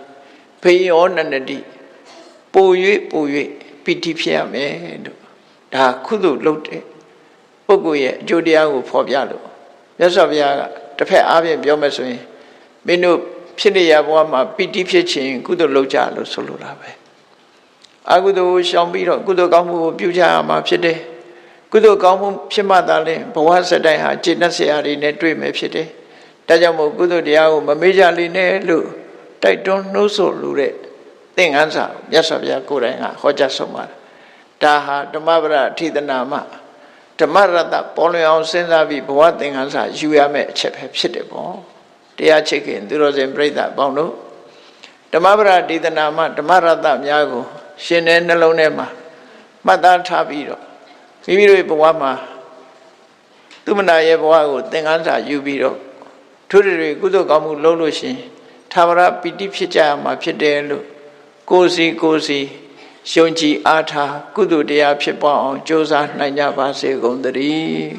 ဝိယောနန္တိပို၍ပိဋိဖြစ်ရမယ်လို့ဒါကုသိုလ်လုပ်တဲ့ပုဂ္ဂိုလ်ရဲ့အကျိုးတရားကိုဖော်ပြလို့မြတ်စွာဘုရားကတစ်ဖက်အားဖြင့်ပြောမယ်ဆိုရင်မင်းတို့ဖြစ်နေရဘဝမှာပိဋိဖြစ်ခြင်းကုသိုလ်လုပ်ကြလို့ဆိုလိုတာပဲအကုသိုလ်ကိုရှောင်ပြီးတော့ကုသိုလ်ကောင်းမှုကိုပြုကြရမှာဖြစ်တယ်ကုသိုလ်ကောင်းမှုဖြစ်မှသာလေဘဝစတိုင်းဟာကျေနပ်စရာတွေနဲ့တွေ့မယ်ဖြစ်တယ်ဒါကြောင့်မို့ကုသိုလ်တရားကိုမမေ့ကြလိမ့်နဲ့လို့တိုက်တွန်းနှိုးဆော်လိုတဲ့သင်္ကန်းစာမြတ်စွာဘုရားကိုယ်တိုင်ကဟောကြားဆုံးပါတယ်ဒါဟာဓမ္မပဒအထိတနာမှာဓမ္မရတ္တပေါ်လွင်အောင်စဉ်းစားပြီးဘဝသင်္ကန်းစာယူရမယ့်အချက်ပဲဖြစ်တယ်ပေါ့တရားချစ်ခင်သူတော်စင်ပြိဿအပေါင်းတို့ဓမ္မပဒဒေသနာမှာဓမ္မရတ္တများကိုရှင်တဲ့နှလုံးထဲမှာမှတ်သားထားပြီးတော့မိမိတို့ဘဝမှာသူမနာရဲ့ဘဝကိုသင်္ကန်းစာယူပြီးတော့ထို့တွေကုသိုလ်ကောင်းမှုလုပ်လို့ရှိရင်သာဝရပီတိဖြစ်ကြရမှာဖြစ်တယ်လို့ကိုယ်စီယုံကြည်အားထားကုသိုလ်တရားဖြစ်ပေါ်အောင်ကြိုးစားနိုင်ကြပါစေကုန်သတည်း